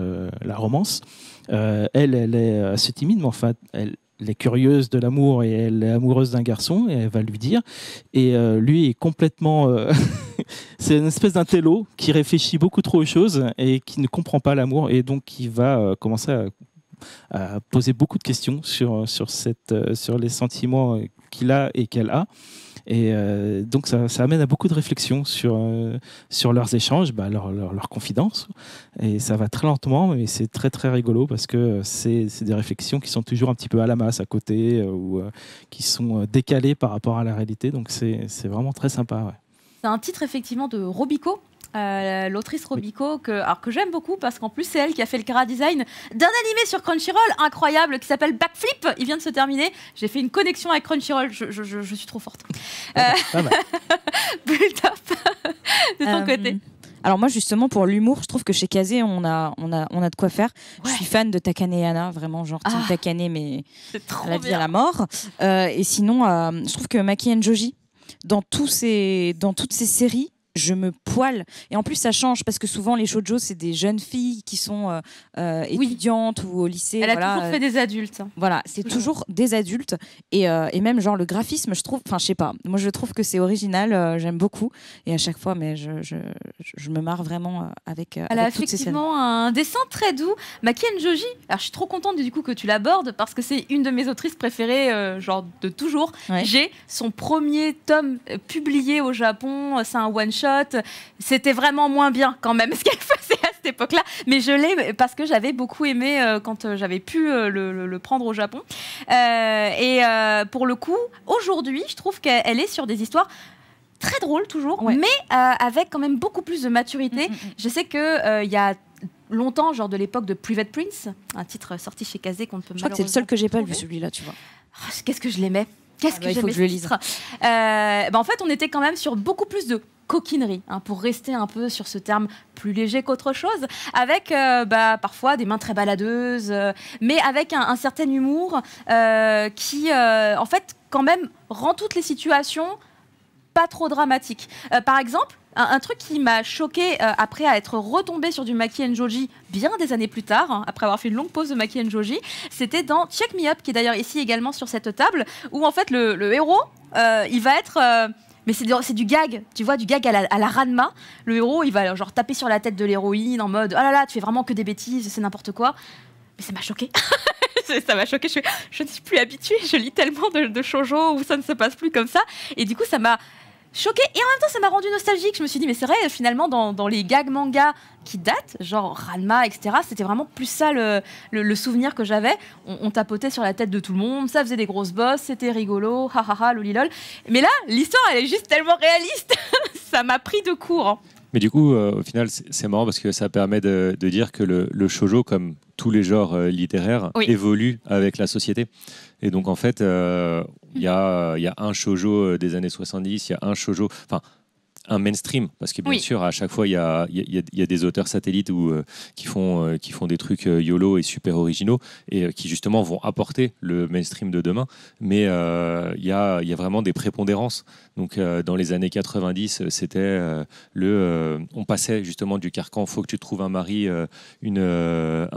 C: la romance. Elle est assez timide, mais enfin, elle est curieuse de l'amour et elle est amoureuse d'un garçon, et elle va lui dire. Et lui est complètement... c'est une espèce d'intello qui réfléchit beaucoup trop aux choses et qui ne comprend pas l'amour, et donc qui va commencer à poser beaucoup de questions sur les sentiments qu'il a et qu'elle a. Et donc ça amène à beaucoup de réflexions sur leurs échanges, leurs confidences. Et ça va très lentement, mais c'est très très rigolo, parce que c'est des réflexions qui sont toujours un petit peu à la masse à côté, ou qui sont décalées par rapport à la réalité. Donc c'est vraiment très sympa. Ouais.
A: C'est un titre effectivement de Robico. L'autrice Robico, que j'aime beaucoup, parce qu'en plus c'est elle qui a fait le chara-design d'un animé sur Crunchyroll incroyable qui s'appelle Backflip. Il vient de se terminer. J'ai fait une connexion avec Crunchyroll. Je suis trop forte. Build-up de ton côté.
D: Alors moi, justement, pour l'humour, je trouve que chez Kazé, on a de quoi faire. Ouais. Je suis fan de Takane Hana, vraiment, genre team Takane, mais à la vie à la mort. Et sinon, je trouve que Maki Joji, dans toutes ces séries, je me poile. Et en plus, ça change, parce que souvent, les shoujo, c'est des jeunes filles qui sont étudiantes ou au lycée.
A: Elle a toujours fait des adultes.
D: Voilà, c'est toujours des adultes. Et même, genre, le graphisme, je trouve... Enfin, je sais pas. Moi, je trouve que c'est original. J'aime beaucoup. Et à chaque fois, mais je me marre vraiment avec
A: Elle a effectivement un dessin très doux. Maki Joji, alors je suis trop contente du coup que tu l'abordes, parce que c'est une de mes autrices préférées, genre de toujours. Ouais. J'ai son premier tome publié au Japon. C'est un one-shot. C'était vraiment moins bien quand même ce qu'elle faisait à cette époque-là, mais je l'ai parce que j'avais beaucoup aimé quand j'avais pu le prendre au Japon. Pour le coup, aujourd'hui, je trouve qu'elle est sur des histoires très drôles toujours, mais avec quand même beaucoup plus de maturité. Je sais que il y a longtemps, genre de l'époque de Private Prince, un titre sorti chez Kazé qu'on ne peut malheureusement...
D: Je crois que c'est le seul que j'ai pas vu, celui-là, tu vois.
A: Qu'est-ce que je l'aimais. Qu'est-ce que
D: il faut que je le lise.
A: En fait, on était quand même sur beaucoup plus de coquinerie, hein, pour rester un peu sur ce terme plus léger qu'autre chose, avec parfois des mains très baladeuses, mais avec un certain humour qui, en fait, quand même, rend toutes les situations pas trop dramatiques. Par exemple, un truc qui m'a choqué après être retombée sur du Maki and Joji bien des années plus tard, hein, après avoir fait une longue pause de Maki and Joji, c'était dans Check Me Up, qui est d'ailleurs ici également sur cette table, où en fait le héros, il va être... mais c'est du gag, tu vois, du gag à la Ranma. Le héros, il va genre taper sur la tête de l'héroïne en mode « Oh là là, tu fais vraiment que des bêtises, c'est n'importe quoi ». Mais ça m'a choqué. Ça m'a choqué. Je ne suis plus habituée. Je lis tellement de shoujo où ça ne se passe plus comme ça. Et du coup, ça m'a choquée. Et en même temps, ça m'a rendu nostalgique. Je me suis dit, mais c'est vrai, finalement, dans les gags mangas qui datent, genre Ranma, etc., c'était vraiment plus ça le souvenir que j'avais. On tapotait sur la tête de tout le monde, ça faisait des grosses bosses, c'était rigolo, ha ha ha, lolilol. Mais là, l'histoire, elle est juste tellement réaliste. Ça m'a pris de court. Hein.
B: Mais du coup, au final, c'est marrant parce que ça permet de dire que le shoujo, comme tous les genres littéraires, évolue avec la société. Et donc, en fait, il y a un shoujo des années 70, il y a un shoujo... un mainstream, parce que bien sûr, à chaque fois, il y a des auteurs satellites qui font des trucs YOLO et super originaux, et qui justement vont apporter le mainstream de demain. Mais il y a vraiment des prépondérances. Donc, dans les années 90, c'était on passait justement du carcan, faut que tu te trouves un mari, un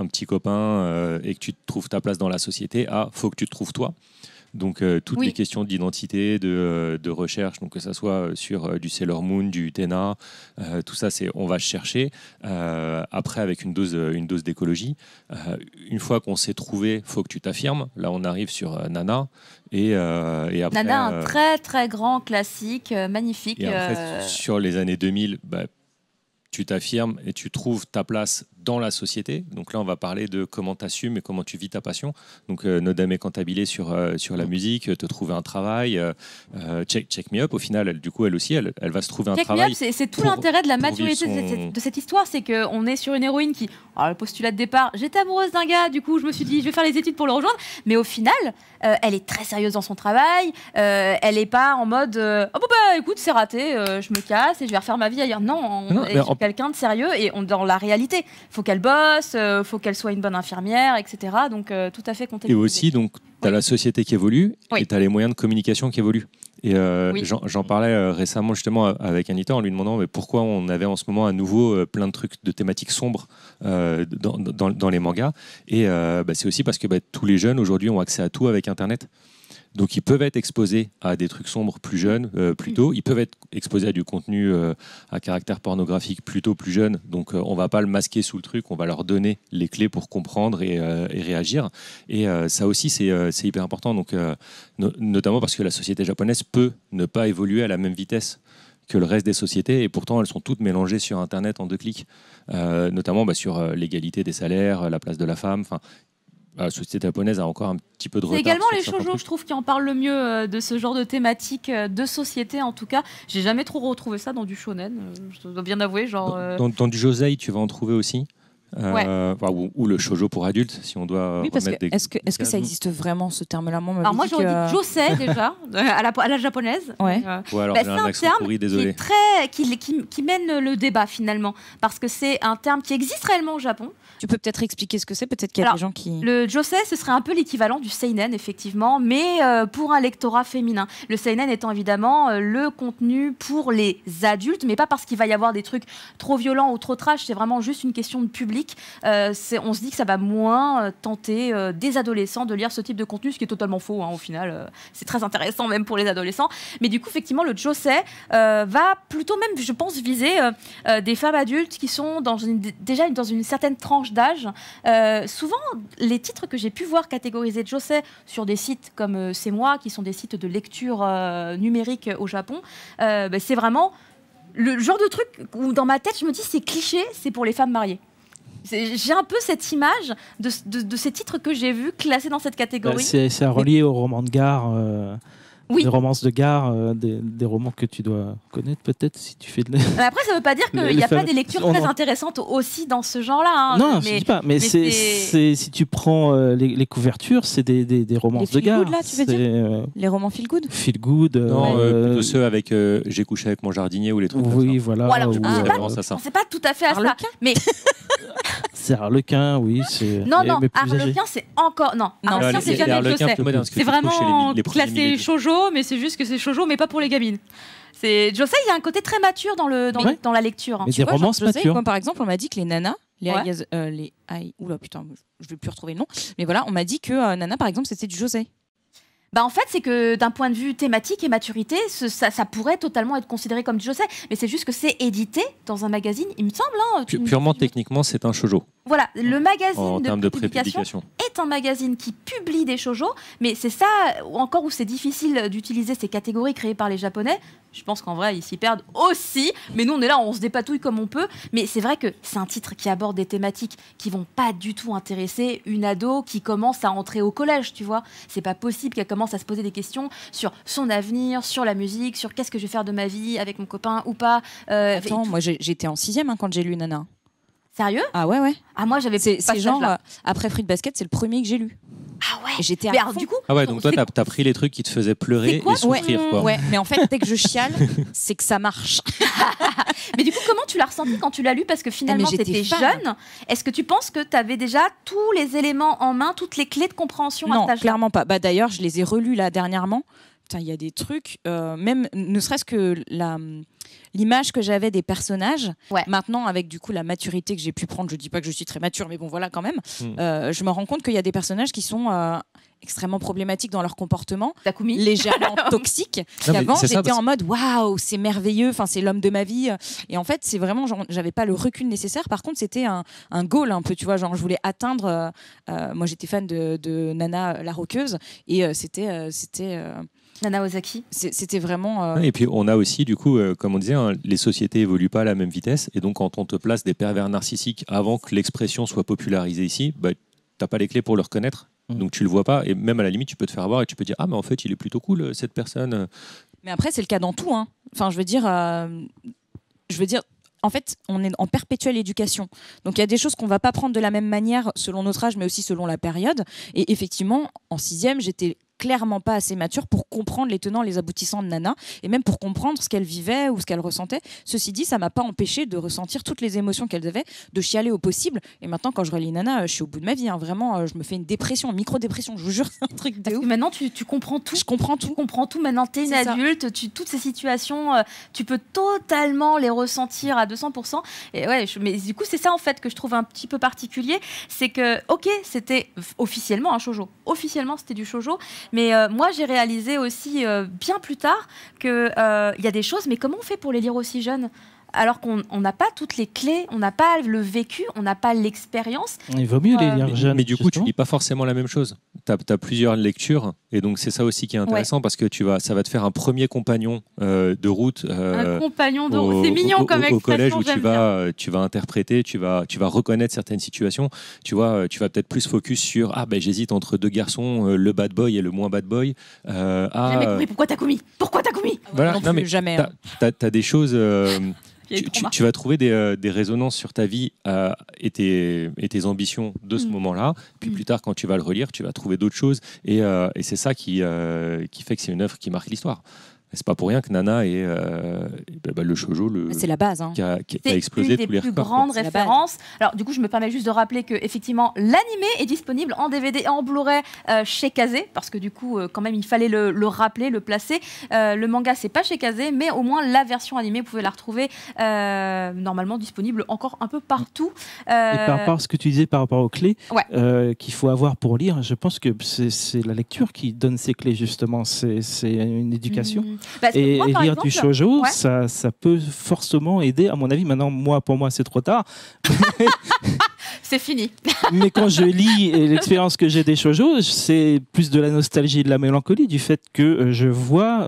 B: petit copain, et que tu te trouves ta place dans la société, à faut que tu te trouves toi. Donc, toutes les questions d'identité, de recherche, donc que ça soit sur du Sailor Moon, du Utena, tout ça, on va chercher. Après, avec une dose d'écologie. Une fois qu'on s'est trouvé, il faut que tu t'affirmes. Là, on arrive sur Nana. Et après,
A: Nana, un très, très grand classique, magnifique.
B: Et en fait, sur les années 2000, tu t'affirmes et tu trouves ta place dans la société. Donc là, on va parler de comment tu assumes et comment tu vis ta passion. Donc, Nodame Cantabile sur la musique, te trouver un travail. Check Me Up, au final, elle aussi, elle va se trouver un travail.
A: C'est tout l'intérêt de la maturité de cette histoire, c'est qu'on est sur une héroïne qui, alors, le postulat de départ, j'étais amoureuse d'un gars, du coup, je me suis dit, je vais faire les études pour le rejoindre. Mais au final, elle est très sérieuse dans son travail. Elle n'est pas en mode, écoute, c'est raté, je me casse et je vais refaire ma vie ailleurs. Non, elle est quelqu'un de sérieux et dans la réalité. Faut qu'elle bosse, faut qu'elle soit une bonne infirmière, etc. Donc, tout à fait contextualisé.
B: Et aussi, donc, tu as la société qui évolue et tu as les moyens de communication qui évoluent. Et j'en parlais récemment justement avec Anita en lui demandant pourquoi on avait en ce moment à nouveau plein de trucs de thématiques sombres dans les mangas. Et c'est aussi parce que tous les jeunes aujourd'hui ont accès à tout avec Internet. Donc ils peuvent être exposés à des trucs sombres plus jeunes, plus tôt. Ils peuvent être exposés à du contenu à caractère pornographique plutôt plus jeune. Donc on ne va pas le masquer sous le truc, on va leur donner les clés pour comprendre et réagir. Et ça aussi, c'est hyper important. Donc, notamment parce que la société japonaise peut ne pas évoluer à la même vitesse que le reste des sociétés, et pourtant elles sont toutes mélangées sur Internet en 2 clics, notamment sur l'égalité des salaires, la place de la femme. La société japonaise a encore un petit peu de retard.
A: C'est également les shoujo, je trouve, qui en parlent le mieux de ce genre de thématique de société, en tout cas. J'ai jamais trop retrouvé ça dans du shonen, je dois bien avouer.
B: Dans du josei, tu vas en trouver aussi. Ou le shoujo pour adultes, si on doit remettre des...
D: Est-ce que ça existe vraiment, ce terme-là?
A: Alors moi, j'aurais dit josei déjà, à la japonaise.
B: Ouais. Alors j'ai un accent pourri, désolé.
A: Qui mène le débat, finalement, parce que c'est un terme qui existe réellement au Japon.
D: Tu peux peut-être expliquer ce que c'est? Peut-être qu'il y a des gens qui...
A: Le josei, ce serait un peu l'équivalent du seinen, effectivement, mais pour un lectorat féminin. Le seinen étant évidemment le contenu pour les adultes, mais pas parce qu'il va y avoir des trucs trop violents ou trop trash, c'est vraiment juste une question de public. On se dit que ça va moins tenter des adolescents de lire ce type de contenu, ce qui est totalement faux, au final. C'est très intéressant même pour les adolescents. Mais du coup, effectivement, le josei va plutôt même, je pense, viser des femmes adultes qui sont déjà dans une certaine tranche d'âge. Souvent, les titres que j'ai pu voir catégoriser de josei sur des sites comme C'est Moi, qui sont des sites de lecture numérique au Japon, c'est vraiment le genre de truc où dans ma tête, je me dis c'est cliché, c'est pour les femmes mariées. J'ai un peu cette image de ces titres que j'ai vus classés dans cette catégorie.
C: C'est relié au roman de gare. Des romances de gare, des romans que tu dois connaître peut-être si tu fais de...
A: Après, ça ne veut pas dire qu'il n'y a pas des lectures très intéressantes aussi dans ce genre-là. Hein,
C: non, je ne dis pas. Mais si tu prends les couvertures, c'est des romances de gare.
D: Là, tu veux dire les romans feel good.
C: Feel good.
B: Non, plutôt ceux avec J'ai couché avec mon jardinier ou les trucs comme ça.
C: Oui, voilà.
A: C'est pas tout à fait à ça. Mais...
C: C'est Harlequin, oui.
A: Non, Harlequin, c'est encore... Non, Harlequin, c'est bien mieux que je sais. C'est vraiment classé shoujo, mais c'est juste que c'est shoujo, mais pas pour les gamines. Josei, il y a un côté très mature dans la lecture.
C: Mais des romances matures.
D: Moi, par exemple, on m'a dit que les nanas, oula putain, je vais plus retrouver le nom. Mais voilà, on m'a dit que Nana, par exemple, c'était du Josei.
A: En fait, c'est que d'un point de vue thématique et maturité, ça pourrait totalement être considéré comme du Josei. Mais c'est juste que c'est édité dans un magazine, il me semble.
B: Purement techniquement, c'est un shoujo.
A: Voilà, le magazine
B: de prépublication
A: est un magazine qui publie des shoujo, mais c'est ça encore où c'est difficile d'utiliser ces catégories créées par les Japonais. Je pense qu'en vrai, ils s'y perdent aussi, mais nous, on est là, on se dépatouille comme on peut. Mais c'est vrai que c'est un titre qui aborde des thématiques qui vont pas du tout intéresser une ado qui commence à entrer au collège, tu vois. C'est pas possible qu'elle commence à se poser des questions sur son avenir, sur la musique, sur qu'est-ce que je vais faire de ma vie avec mon copain ou pas.
D: Attends, moi j'étais en 6e quand j'ai lu Nana.
A: Sérieux?
D: Ah ouais.
A: Ah moi j'avais
D: c'est genre après Fruit Basket, c'est le premier que j'ai lu.
A: Ah ouais.
D: Et j'étais
A: du coup.
B: Ah ouais, donc toi t'as pris les trucs qui te faisaient pleurer et souffrir quoi.
D: Ouais, mais en fait dès que je chiale, c'est que ça marche.
A: Mais du coup, comment tu l'as ressenti quand tu l'as lu? Parce que finalement, tu étais jeune. Est-ce que tu penses que tu avais déjà tous les éléments en main, toutes les clés de compréhension à cet âge-là?
D: Non, clairement pas. D'ailleurs, je les ai relus là dernièrement. Putain, il y a des trucs, même ne serait-ce que l'image que j'avais des personnages, maintenant avec du coup la maturité que j'ai pu prendre, je dis pas que je suis très mature, mais bon voilà quand même, je me rends compte qu'il y a des personnages qui sont extrêmement problématiques dans leur comportement,
A: Takumi.
D: Légèrement toxiques. Avant j'étais en mode waouh, c'est merveilleux, enfin c'est l'homme de ma vie, et en fait c'est vraiment genre, j'avais pas le recul nécessaire. Par contre c'était un goal un peu, tu vois, genre je voulais atteindre, moi j'étais fan de Nana la roqueuse, et c'était
A: Nana Ozaki.
D: C'était vraiment...
B: Et puis on a aussi, du coup, comme on disait, les sociétés évoluent pas à la même vitesse. Et donc quand on te place des pervers narcissiques avant que l'expression soit popularisée ici, t'as pas les clés pour le reconnaître. Donc tu le vois pas. Et même à la limite, tu peux te faire avoir et tu peux dire « Ah, mais en fait, il est plutôt cool, cette personne. »
D: Mais après, c'est le cas dans tout. Hein. Enfin, je veux dire... En fait, on est en perpétuelle éducation. Donc, il y a des choses qu'on ne va pas prendre de la même manière selon notre âge, mais aussi selon la période. Et effectivement, en 6e, j'étais clairement pas assez mature pour comprendre les tenants, les aboutissants de Nana, et même pour comprendre ce qu'elle vivait ou ce qu'elle ressentait. Ceci dit, ça m'a pas empêché de ressentir toutes les émotions qu'elle avait, de chialer au possible. Et maintenant, quand je relis Nana, je suis au bout de ma vie. Hein. Vraiment, je me fais une dépression, une micro-dépression. Je vous jure, c'est un truc de ouf.
A: Maintenant, tu comprends tout.
D: Je comprends tout.
A: Tu comprends tout. Maintenant, t'es une adulte. Toutes ces situations, tu peux totalement les ressentir à 200%. Et ouais, mais du coup, c'est ça en fait que je trouve un petit peu particulier, c'est que ok, c'était officiellement un shoujo. Officiellement, c'était du shoujo. Mais moi, j'ai réalisé aussi bien plus tard qu'il y a des choses, mais comment on fait pour les lire aussi jeunes ? Alors qu'on n'a pas toutes les clés, on n'a pas le vécu, on n'a pas l'expérience.
C: Il vaut mieux les lire jeunes.
B: Mais du coup, tu lis pas forcément la même chose. Tu as plusieurs lectures, et donc c'est ça aussi qui est intéressant, parce que ça va te faire un premier compagnon de route.
A: Un compagnon de route, c'est mignon comme expression.
B: Au collège où tu vas interpréter, tu vas reconnaître certaines situations. Tu vas peut-être plus focus sur j'hésite entre deux garçons, le bad boy et le moins bad boy.
A: Jamais compris pourquoi Takumi.
B: Voilà, non, mais
D: jamais.
B: T'as des choses. Tu vas trouver des résonances sur ta vie et tes ambitions de ce moment-là. Puis plus tard, quand tu vas le relire, tu vas trouver d'autres choses. Et c'est ça qui fait que c'est une œuvre qui marque l'histoire. C'est pas pour rien que Nana est le shoujo
D: c'est la base, hein.
B: qui a explosé tous les records.
A: C'est une des plus grandes références. Alors du coup, je me permets juste de rappeler que effectivement, l'animé est disponible en DVD et en Blu-ray chez Kazé, parce que du coup, quand même, il fallait le rappeler, le placer. Le manga, c'est pas chez Kazé, mais au moins la version animée, vous pouvez la retrouver normalement disponible encore un peu partout.
C: Et par rapport à ce que tu disais par rapport aux clés qu'il faut avoir pour lire, je pense que c'est la lecture qui donne ces clés justement. C'est une éducation. Et
A: moi,
C: lire
A: exemple,
C: du shoujo, ça peut forcément aider. À mon avis, maintenant, pour moi, c'est trop tard.
A: C'est fini.
C: Mais quand je lis l'expérience que j'ai des shoujo, c'est plus de la nostalgie et de la mélancolie, du fait que je vois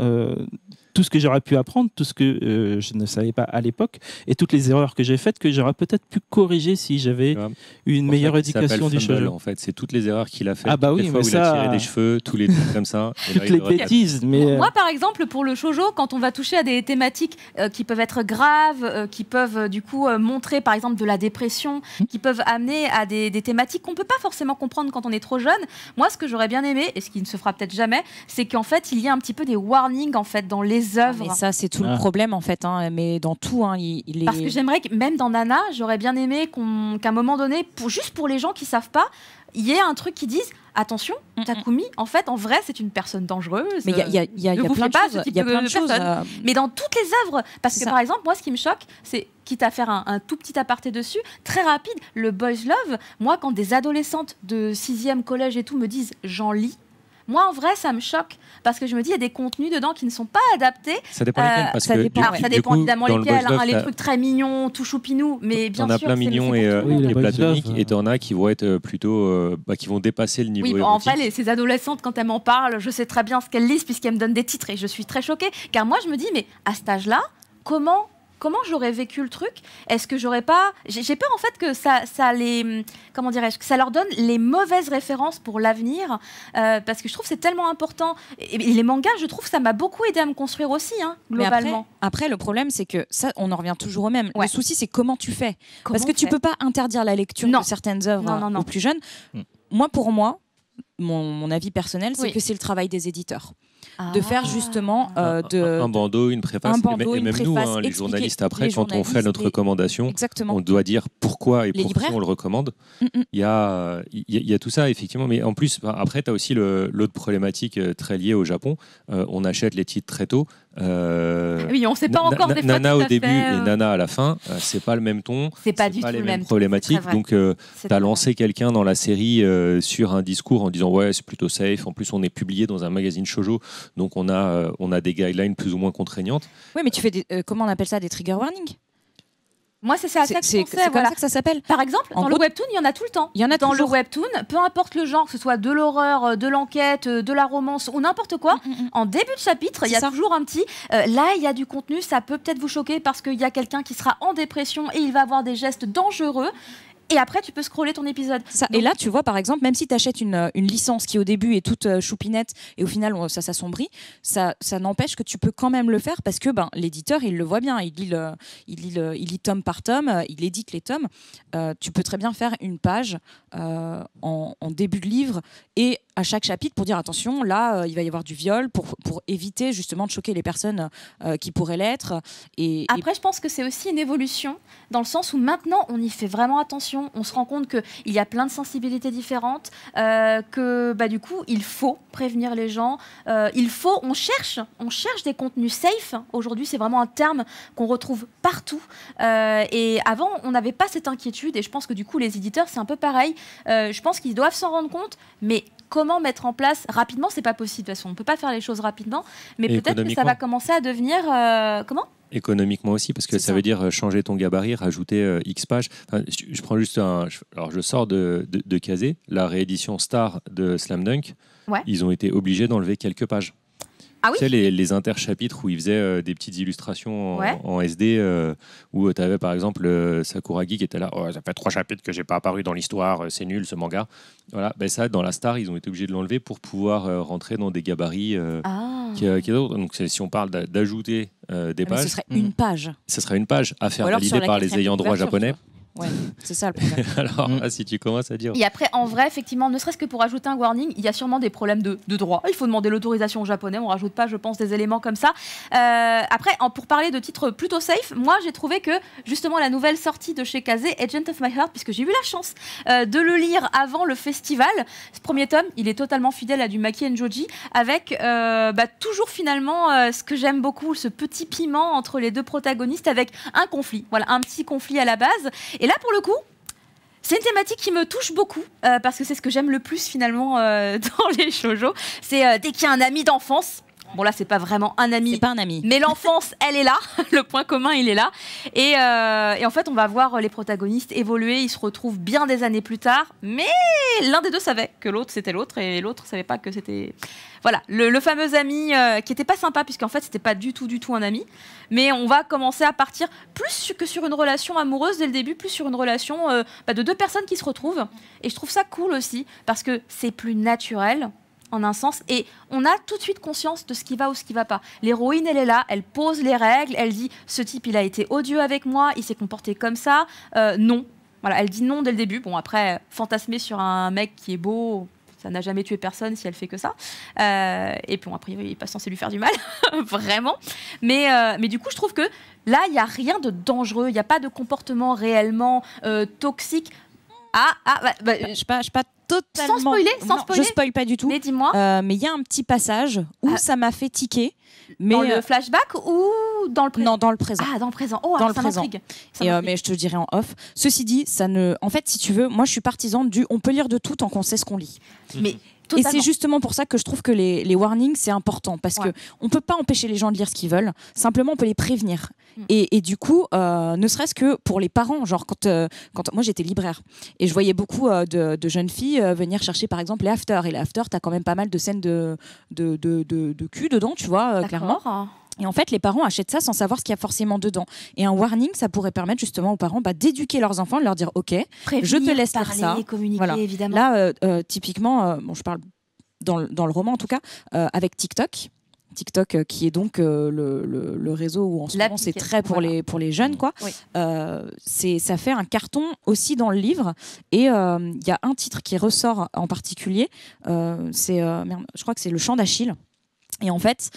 C: tout ce que j'aurais pu apprendre, tout ce que je ne savais pas à l'époque, et toutes les erreurs que j'ai faites que j'aurais peut-être pu corriger si j'avais eu une meilleure éducation du shoujo.
B: En fait, c'est toutes les erreurs qu'il a faites.
C: Ah bah oui, mais
B: ça, il a tiré des cheveux, tous les trucs comme ça.
C: Toutes les bêtises. Mais
A: moi, par exemple, pour le shoujo, quand on va toucher à des thématiques qui peuvent être graves, qui peuvent du coup montrer, par exemple, de la dépression, qui peuvent amener à des thématiques qu'on peut pas forcément comprendre quand on est trop jeune. Moi, ce que j'aurais bien aimé, et ce qui ne se fera peut-être jamais, c'est qu'en fait, il y a un petit peu des warnings en fait dans les œuvres.
D: Mais ça, c'est tout le problème en fait. Mais dans tout, il est.
A: Parce que j'aimerais que même dans Nana, j'aurais bien aimé qu'à un moment donné, juste pour les gens qui savent pas, il y ait un truc qui dise attention, Takumi, en fait, en vrai, c'est une personne dangereuse.
D: Mais il y a plein de choses.
A: Mais dans toutes les œuvres, parce que par exemple, moi, ce qui me choque, c'est, quitte à faire un tout petit aparté dessus, très rapide, le boys love. Moi, quand des adolescentes de 6e collège et tout me disent j'en lis, moi, en vrai, ça me choque parce que je me dis il y a des contenus dedans qui ne sont pas adaptés.
B: Ça dépend lesquels, parce que
A: ça dépend évidemment lesquels. Les trucs très mignons, tout choupinou, mais bien sûr.
B: T'en as plein mignons et platoniques, et t'en as qui vont être plutôt, qui vont dépasser le niveau.
A: Oui, en fait, ces adolescentes, quand elles m'en parlent, je sais très bien ce qu'elles lisent puisqu'elles me donnent des titres et je suis très choquée, car moi, je me dis mais à cet âge-là, comment j'aurais vécu le truc? Est-ce que j'aurais pas... J'ai peur en fait que ça les... Comment dirais-je? Que ça leur donne les mauvaises références pour l'avenir, parce que je trouve que c'est tellement important. Et les mangas, je trouve que ça m'a beaucoup aidé à me construire aussi, globalement.
D: Après, le problème, c'est que ça, on en revient toujours au même. Le souci, c'est comment tu fais. Parce que tu peux pas interdire la lecture de certaines œuvres aux plus jeunes. Pour moi, mon avis personnel, c'est que c'est le travail des éditeurs. De faire justement
B: un bandeau, une préface, et même nous, les journalistes, après, quand on fait notre recommandation, on doit dire pourquoi et pour qui on le recommande. Il y a tout ça, effectivement, mais en plus, après, tu as aussi l'autre problématique très liée au Japon. On achète les titres très tôt.
A: Oui, on ne sait pas encore des fois.
B: Nana au début et Nana à la fin, c'est pas le même ton,
A: c'est pas du tout
B: les
A: le
B: mêmes
A: même
B: problématiques. Donc, tu as lancé quelqu'un dans la série sur un discours en disant ouais, c'est plutôt safe. En plus, on est publié dans un magazine shoujo, donc on a des guidelines plus ou moins contraignantes.
D: Oui, mais tu fais comment on appelle ça, des trigger warnings?
A: Moi, c'est ça que je pensais.
D: C'est comme ça que ça s'appelle.
A: Par exemple, dans le webtoon, il y en a tout le temps. Dans le webtoon, peu importe le genre, que ce soit de l'horreur, de l'enquête, de la romance ou n'importe quoi, en début de chapitre, il y a toujours un petit... là, il y a du contenu, ça peut peut-être vous choquer parce qu'il y a quelqu'un qui sera en dépression et il va avoir des gestes dangereux. Et après, tu peux scroller ton épisode.
D: Et là, tu vois, par exemple, même si tu achètes une licence qui, au début, est toute choupinette et au final, ça s'assombrit, ça n'empêche que tu peux quand même le faire parce que l'éditeur, il le voit bien. Il lit tome par tome, il édite les tomes. Tu peux très bien faire une page en début de livre et à chaque chapitre pour dire attention, là, il va y avoir du viol pour éviter justement de choquer les personnes qui pourraient l'être.
A: Après, je pense que c'est aussi une évolution dans le sens où maintenant, on y fait vraiment attention. On se rend compte qu'il y a plein de sensibilités différentes, que du coup, il faut prévenir les gens. On cherche des contenus safe. Aujourd'hui, c'est vraiment un terme qu'on retrouve partout. Et avant, on n'avait pas cette inquiétude. Et je pense que du coup, les éditeurs, c'est un peu pareil. Je pense qu'ils doivent s'en rendre compte. Mais comment mettre en place rapidement, c'est pas possible. De toute façon, on peut pas faire les choses rapidement. Mais peut-être que ça va commencer à devenir... comment ?
B: Économiquement aussi, parce que ça veut dire changer ton gabarit, rajouter X pages. Enfin, je prends juste alors je sors de Kazé, la réédition Star de Slam Dunk, ils ont été obligés d'enlever quelques pages.
A: Ah oui,
B: tu sais, les interchapitres où ils faisaient des petites illustrations en SD, où tu avais par exemple Sakuragi qui était là, ça fait 3 chapitres que j'ai pas apparu dans l'histoire, c'est nul ce manga. Voilà, ça dans la Star ils ont été obligés de l'enlever pour pouvoir rentrer dans des gabarits donc si on parle d'ajouter des pages,
D: ce serait une page.
B: Ce serait une page à faire valider par les ayants droit japonais.
D: Ouais, c'est ça le problème.
B: Alors, si tu commences à dire...
A: Et après, en vrai, effectivement, ne serait-ce que pour ajouter un warning, il y a sûrement des problèmes de droit. Il faut demander l'autorisation aux Japonais. On rajoute pas, je pense, des éléments comme ça. Après, pour parler de titres plutôt safe, moi, j'ai trouvé que, justement, la nouvelle sortie de chez Kazé, Agent of My Heart, puisque j'ai eu la chance de le lire avant le festival, ce premier tome, il est totalement fidèle à du Maki Joji, avec toujours, finalement, ce que j'aime beaucoup, ce petit piment entre les deux protagonistes, avec un conflit. Voilà, un petit conflit à la base. Et là, pour le coup, c'est une thématique qui me touche beaucoup, parce que c'est ce que j'aime le plus finalement dans les shoujo. C'est dès qu'il y a un ami d'enfance, Bon là, c'est pas vraiment un ami.
D: C'est pas un ami.
A: Mais l'enfance, elle est là. Le point commun, il est là. Et en fait, on va voir les protagonistes évoluer. Ils se retrouvent bien des années plus tard. Mais l'un des deux savait que l'autre, c'était l'autre. Et l'autre savait pas que c'était... Voilà, le fameux ami qui était pas sympa, puisqu'en fait, c'était pas du tout un ami. Mais on va commencer à partir plus que sur une relation amoureuse dès le début, plus sur une relation de deux personnes qui se retrouvent. Et je trouve ça cool aussi, parce que c'est plus naturel, en un sens, et on a tout de suite conscience de ce qui va ou ce qui va pas. L'héroïne, elle est là, elle pose les règles, elle dit « ce type, il a été odieux avec moi, il s'est comporté comme ça, non ». Voilà, elle dit non dès le début. Bon, après, fantasmer sur un mec qui est beau, ça n'a jamais tué personne si elle fait que ça. Et puis, bon, a priori, il n'est pas censé lui faire du mal, vraiment. Mais du coup, je trouve que là, il n'y a rien de dangereux, il n'y a pas de comportement réellement toxique.
D: Je suis pas totalement...
A: Sans spoiler.
D: Je spoil pas du tout.
A: Mais dis-moi.
D: Mais il y a un petit passage où ça m'a fait tiquer. Mais
A: dans le flashback ou dans le présent?
D: Non, dans le présent.
A: Ah, dans le présent. Oh,
D: dans
A: ça m'intrigue.
D: Mais je te le dirai en off. Ceci dit, en fait, si tu veux, moi, je suis partisan on peut lire de tout tant qu'on sait ce qu'on lit.
A: Mais
D: et c'est justement pour ça que je trouve que les warnings, c'est important. Parce que on peut pas empêcher les gens de lire ce qu'ils veulent. Simplement, on peut les prévenir. Et du coup, ne serait-ce que pour les parents, genre quand moi j'étais libraire et je voyais beaucoup de jeunes filles venir chercher par exemple les afters. Et les afters, t'as quand même pas mal de scènes de cul dedans, tu vois, clairement. Et en fait, les parents achètent ça sans savoir ce qu'il y a forcément dedans. Et un warning, ça pourrait permettre justement aux parents d'éduquer leurs enfants, de leur dire « Ok, je te laisse faire ça. »
A: Communiquer, évidemment.
D: Là, typiquement, je parle dans le roman en tout cas, avec TikTok. TikTok qui est donc le réseau où en ce moment c'est très pour les jeunes quoi. Oui. Ça fait un carton aussi dans le livre et il y a un titre qui ressort en particulier, je crois que c'est Le Chant d'Achille. Et en fait,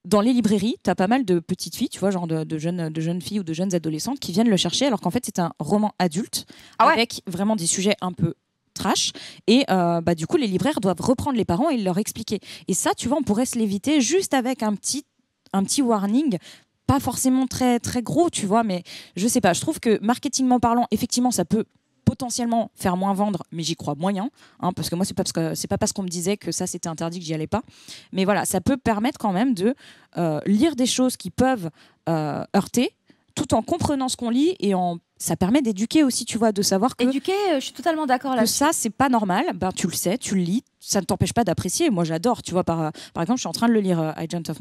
D: dans les librairies, tu as pas mal de petites filles, tu vois, genre de jeunes filles ou de jeunes adolescentes qui viennent le chercher alors qu'en fait c'est un roman adulte avec vraiment des sujets un peu trash et du coup les libraires doivent reprendre les parents et leur expliquer. Et ça, tu vois, on pourrait se l'éviter juste avec un petit warning, pas forcément très très gros, tu vois, mais je sais pas, je trouve que marketingment parlant, effectivement, ça peut potentiellement faire moins vendre, mais j'y crois moyen, parce que moi c'est pas parce qu'on me disait que ça c'était interdit que j'y allais pas. Mais voilà, ça peut permettre quand même de lire des choses qui peuvent heurter, tout en comprenant ce qu'on lit et ça permet d'éduquer aussi, tu vois, de savoir que...
A: Éduquer, je suis totalement d'accord là-dessus.
D: Que ça, c'est pas normal. Tu le sais, tu le lis, ça ne t'empêche pas d'apprécier. Moi, j'adore, tu vois, par exemple, je suis en train de le lire, Agent of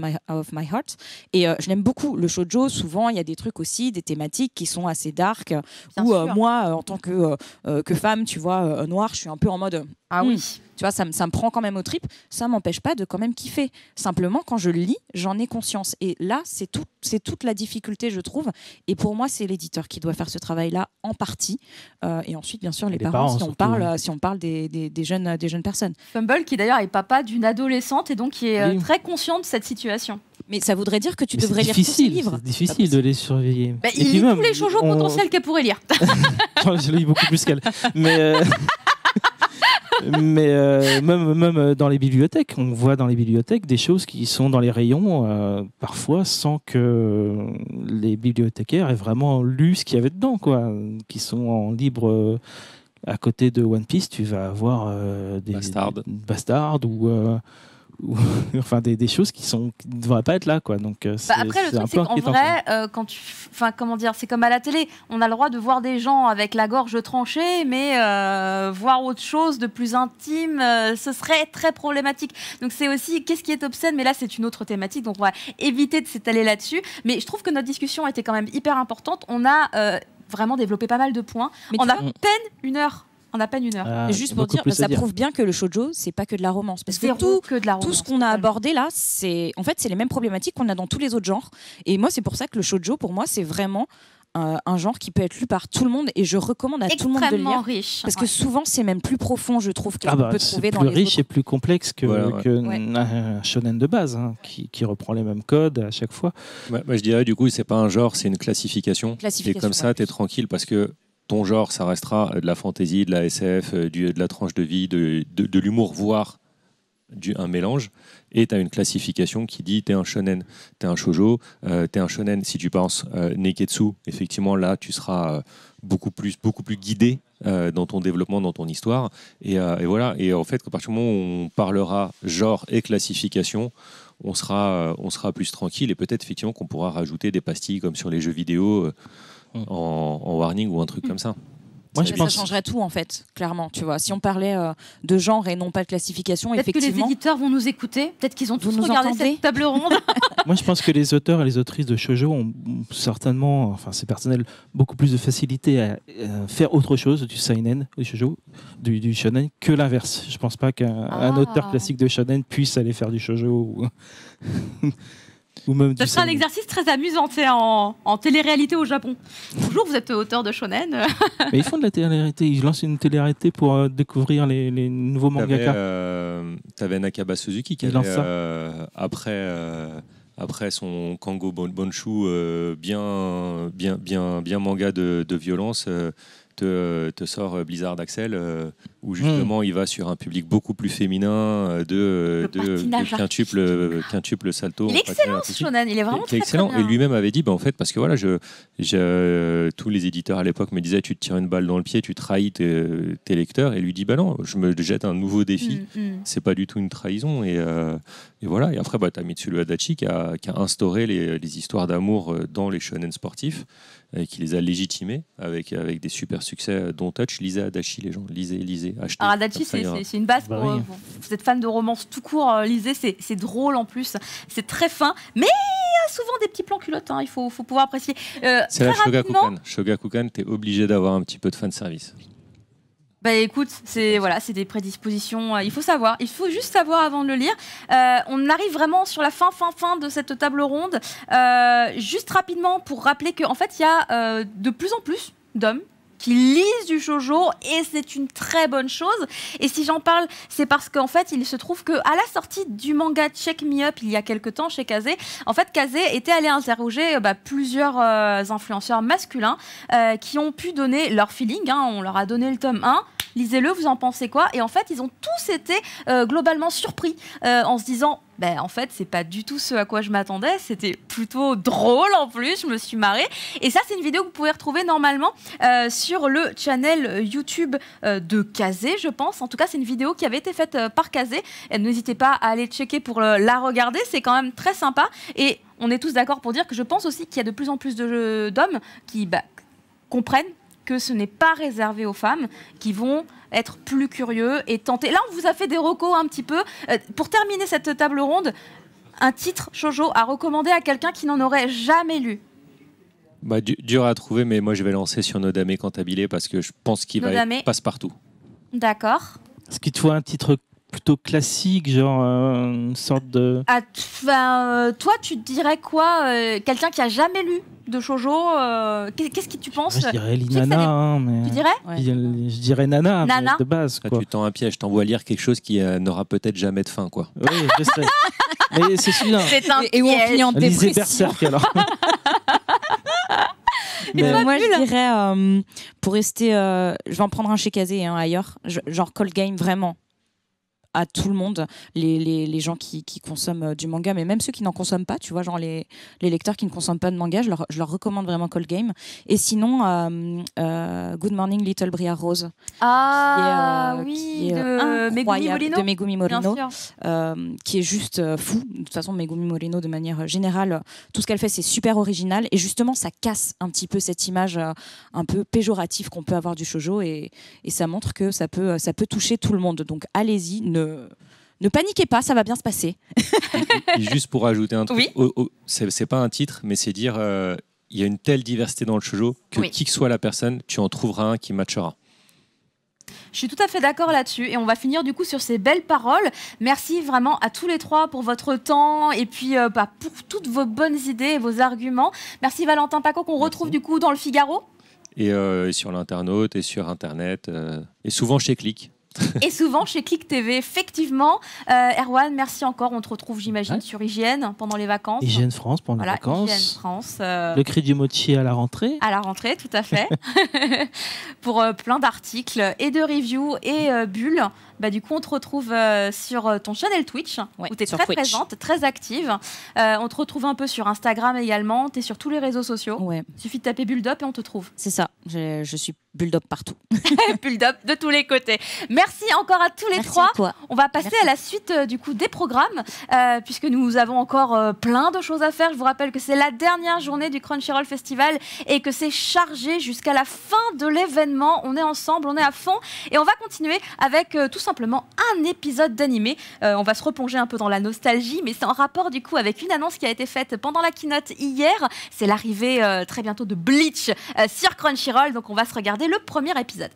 D: My Heart, et je l'aime beaucoup. Le shoujo, souvent, il y a des trucs aussi, des thématiques qui sont assez dark, où moi, en tant que femme, tu vois, noire, je suis un peu en mode...
A: Ah oui.
D: Tu vois, ça me prend quand même aux tripes. Ça m'empêche pas de quand même kiffer. Simplement, quand je le lis, j'en ai conscience. Et là, c'est toute la difficulté, je trouve. Et pour moi, c'est l'éditeur qui doit faire ce travail-là en partie. Et ensuite, bien sûr, les parents, si on parle des jeunes personnes.
A: Fumble, qui d'ailleurs est papa d'une adolescente et donc qui est très conscient de cette situation.
D: Mais ça voudrait dire que tu devrais lire tous ces livres.
C: C'est difficile de les surveiller.
A: Il lit tous les shoujo potentiels qu'elle pourrait lire.
C: Je lis beaucoup plus qu'elle. Mais même dans les bibliothèques, on voit dans les bibliothèques des choses qui sont dans les rayons parfois sans que les bibliothécaires aient vraiment lu ce qu'il y avait dedans, quoi. Qui sont en libre. À côté de One Piece, tu vas avoir des Bastard ou enfin des choses qui ne devraient pas être là, quoi. Donc
A: après, le truc, c'est qu'en vrai, c'est comme à la télé, on a le droit de voir des gens avec la gorge tranchée, mais voir autre chose de plus intime, ce serait très problématique. Donc c'est aussi qu'est-ce qui est obscène, mais là c'est une autre thématique, donc on va éviter de s'étaler là-dessus. Mais je trouve que notre discussion était quand même hyper importante. On a vraiment développé pas mal de points. Mais on a à peine une heure.
D: Et juste pour dire, ça prouve bien que le shoujo, c'est pas que de la romance. Parce que tout ce qu'on a abordé là, c'est les mêmes problématiques qu'on a dans tous les autres genres. Et moi, c'est pour ça que le shoujo, pour moi, c'est vraiment un genre qui peut être lu par tout le monde. Et je recommande à tout le monde de le lire.
A: Riche.
D: Parce que souvent, c'est même plus profond, je trouve, qu'on peut trouver dans les autres.
C: C'est plus riche et plus complexe qu'un shonen de base, qui reprend les mêmes codes à chaque fois.
B: Moi, je dirais, du coup, c'est pas un genre, c'est une classification. Et comme ça, t'es tranquille parce que ton genre, ça restera de la fantasy, de la SF, de la tranche de vie, de l'humour, voire un mélange, et tu as une classification qui dit t'es un shonen, t'es un shoujo, t'es un shonen. Si tu penses neketsu, effectivement là tu seras beaucoup plus guidé dans ton développement, dans ton histoire, et voilà. Et en fait, à partir du moment où on parlera genre et classification, on sera plus tranquille, et peut-être effectivement qu'on pourra rajouter des pastilles comme sur les jeux vidéo en warning ou un truc comme ça.
D: Moi, ça changerait tout en fait, clairement. Tu vois, si on parlait de genre et non pas de classification,
A: peut-être
D: effectivement.
A: Que les éditeurs vont nous écouter. Peut-être qu'ils ont tous regardé cette table ronde.
C: Moi, je pense que les auteurs et les autrices de shoujo ont certainement, enfin c'est personnel, beaucoup plus de facilité à faire autre chose du seinen, du shoujo, du shonen, que l'inverse. Je pense pas qu'un auteur classique de shonen puisse aller faire du shoujo. Ou même
A: ça sera un exercice très amusant en télé-réalité au Japon. Bonjour, vous êtes auteur de shonen.
C: Mais ils font de la télé-réalité. Ils lancent une télé-réalité pour découvrir les nouveaux mangakas.
B: T'avais Nakaba Suzuki qui avait, après son Kango Bonshu bien manga de violence, te sort Blizzard Axel, où justement il va sur un public beaucoup plus fémin de quintuple salto.
A: Il est excellent ce shonen, il est vraiment très
B: excellent.
A: Très bien.
B: Et lui-même avait dit, en fait, parce que voilà, tous les éditeurs à l'époque me disaient, tu te tires une balle dans le pied, tu trahis tes lecteurs, et lui dit, non, je me jette un nouveau défi, c'est pas du tout une trahison, et voilà. Et après, t'as Mitsuru Adachi qui a instauré les histoires d'amour dans les shonen sportifs, et qui les a légitimés avec des super succès, dont Touch. Lisez Adachi, les gens, lisez, achetez.
A: Alors Adachi, c'est une base. Vous êtes fan de romance tout court, lisez, c'est drôle en plus, c'est très fin, mais il y a souvent des petits plans culottes, il faut pouvoir apprécier.
B: C'est la Shogakukan. Shogakukan, t'es obligé d'avoir un petit peu de fanservice.
A: Écoute, c'est des prédispositions. Il faut savoir. Il faut juste savoir avant de le lire. On arrive vraiment sur la fin de cette table ronde. Juste rapidement pour rappeler qu'en fait, il y a de plus en plus d'hommes qui lisent du shoujo et c'est une très bonne chose. Et si j'en parle, c'est parce qu'en fait, il se trouve qu'à la sortie du manga Check Me Up il y a quelques temps chez Kazé, en fait, Kazé était allé interroger plusieurs influenceurs masculins qui ont pu donner leur feeling. On leur a donné le tome 1. Lisez-le, vous en pensez quoi? Et en fait, ils ont tous été globalement surpris en se disant en fait, c'est pas du tout ce à quoi je m'attendais. C'était plutôt drôle en plus. Je me suis marrée. Et ça, c'est une vidéo que vous pouvez retrouver normalement sur le channel YouTube de Kazé, je pense. En tout cas, c'est une vidéo qui avait été faite par Kazé. N'hésitez pas à aller checker pour la regarder. C'est quand même très sympa. Et on est tous d'accord pour dire que je pense aussi qu'il y a de plus en plus d'hommes qui comprennent que ce n'est pas réservé aux femmes, qui vont être plus curieux et tenter. Là, on vous a fait des recos un petit peu. Pour terminer cette table ronde, un titre shoujo à recommander à quelqu'un qui n'en aurait jamais lu.
B: Dur à trouver, mais moi je vais lancer sur Nodame Cantabile parce que je pense qu'il va être passe-partout.
A: D'accord.
C: Est-ce qu'il te faut un titre plutôt classique, genre une sorte de...
A: toi, tu te dirais quoi quelqu'un qui a jamais lu de shoujo, qu'est-ce que tu penses?
C: Je dirais Nana, mais...
A: Tu dirais
C: Je dirais Nana,
A: Nana.
C: de base. Quoi.
B: Là, tu tends un piège, t'envoies lire quelque chose qui n'aura peut-être jamais de fin, quoi.
C: Oui, je sais. Mais c'est celui-là.
D: Et où on finit en dépression.
C: Lisez Berserk, alors.
D: Moi, je dirais, pour rester... je vais en prendre un chez Kazé ailleurs, genre Cold Game, vraiment. À tout le monde, les gens qui consomment du manga, mais même ceux qui n'en consomment pas, tu vois, genre les lecteurs qui ne consomment pas de manga, je leur recommande vraiment Cold Game. Et sinon, Good Morning Little Briar Rose.
A: Qui est
D: de Megumi Morino, qui est juste fou. De toute façon, Megumi Morino, de manière générale, tout ce qu'elle fait, c'est super original. Et justement, ça casse un petit peu cette image un peu péjorative qu'on peut avoir du shoujo, et ça montre que ça peut toucher tout le monde. Donc, allez-y, ne paniquez pas, ça va bien se passer.
B: Et juste pour ajouter un truc,
A: oui.
B: C'est pas un titre, mais c'est dire il y a une telle diversité dans le shoujo que qui que soit la personne, tu en trouveras un qui matchera.
A: Je suis tout à fait d'accord là-dessus et on va finir du coup sur ces belles paroles. Merci vraiment à tous les trois pour votre temps et puis pour toutes vos bonnes idées et vos arguments. Merci Valentin Paco qu'on retrouve du coup dans le Figaro.
B: Et sur l'internaute et sur Internet et souvent chez Click.
A: Et souvent chez Click TV, effectivement. Erwan, merci encore. On te retrouve, j'imagine, sur IGN pendant les vacances.
C: IGN France pendant les vacances.
A: IGN France.
C: Le Cri du Mochi à la rentrée.
A: À la rentrée, tout à fait. Pour plein d'articles et de reviews et bulles. Du coup, on te retrouve sur ton channel Twitch, où tu es très présente, très active. On te retrouve un peu sur Instagram également. Tu es sur tous les réseaux sociaux. Il suffit de taper Bulldop et on te trouve.
D: C'est ça, je suis Bulldop partout.
A: Bulldop de tous les côtés. Merci encore à tous les trois. On va passer à la suite du coup des programmes, puisque nous avons encore plein de choses à faire. Je vous rappelle que c'est la dernière journée du Crunchyroll Festival et que c'est chargé jusqu'à la fin de l'événement. On est ensemble, on est à fond et on va continuer avec tout simplement un épisode d'animé. On va se replonger un peu dans la nostalgie, mais c'est en rapport du coup avec une annonce qui a été faite pendant la keynote hier. C'est l'arrivée très bientôt de Bleach sur Crunchyroll, donc on va se regarder le premier épisode.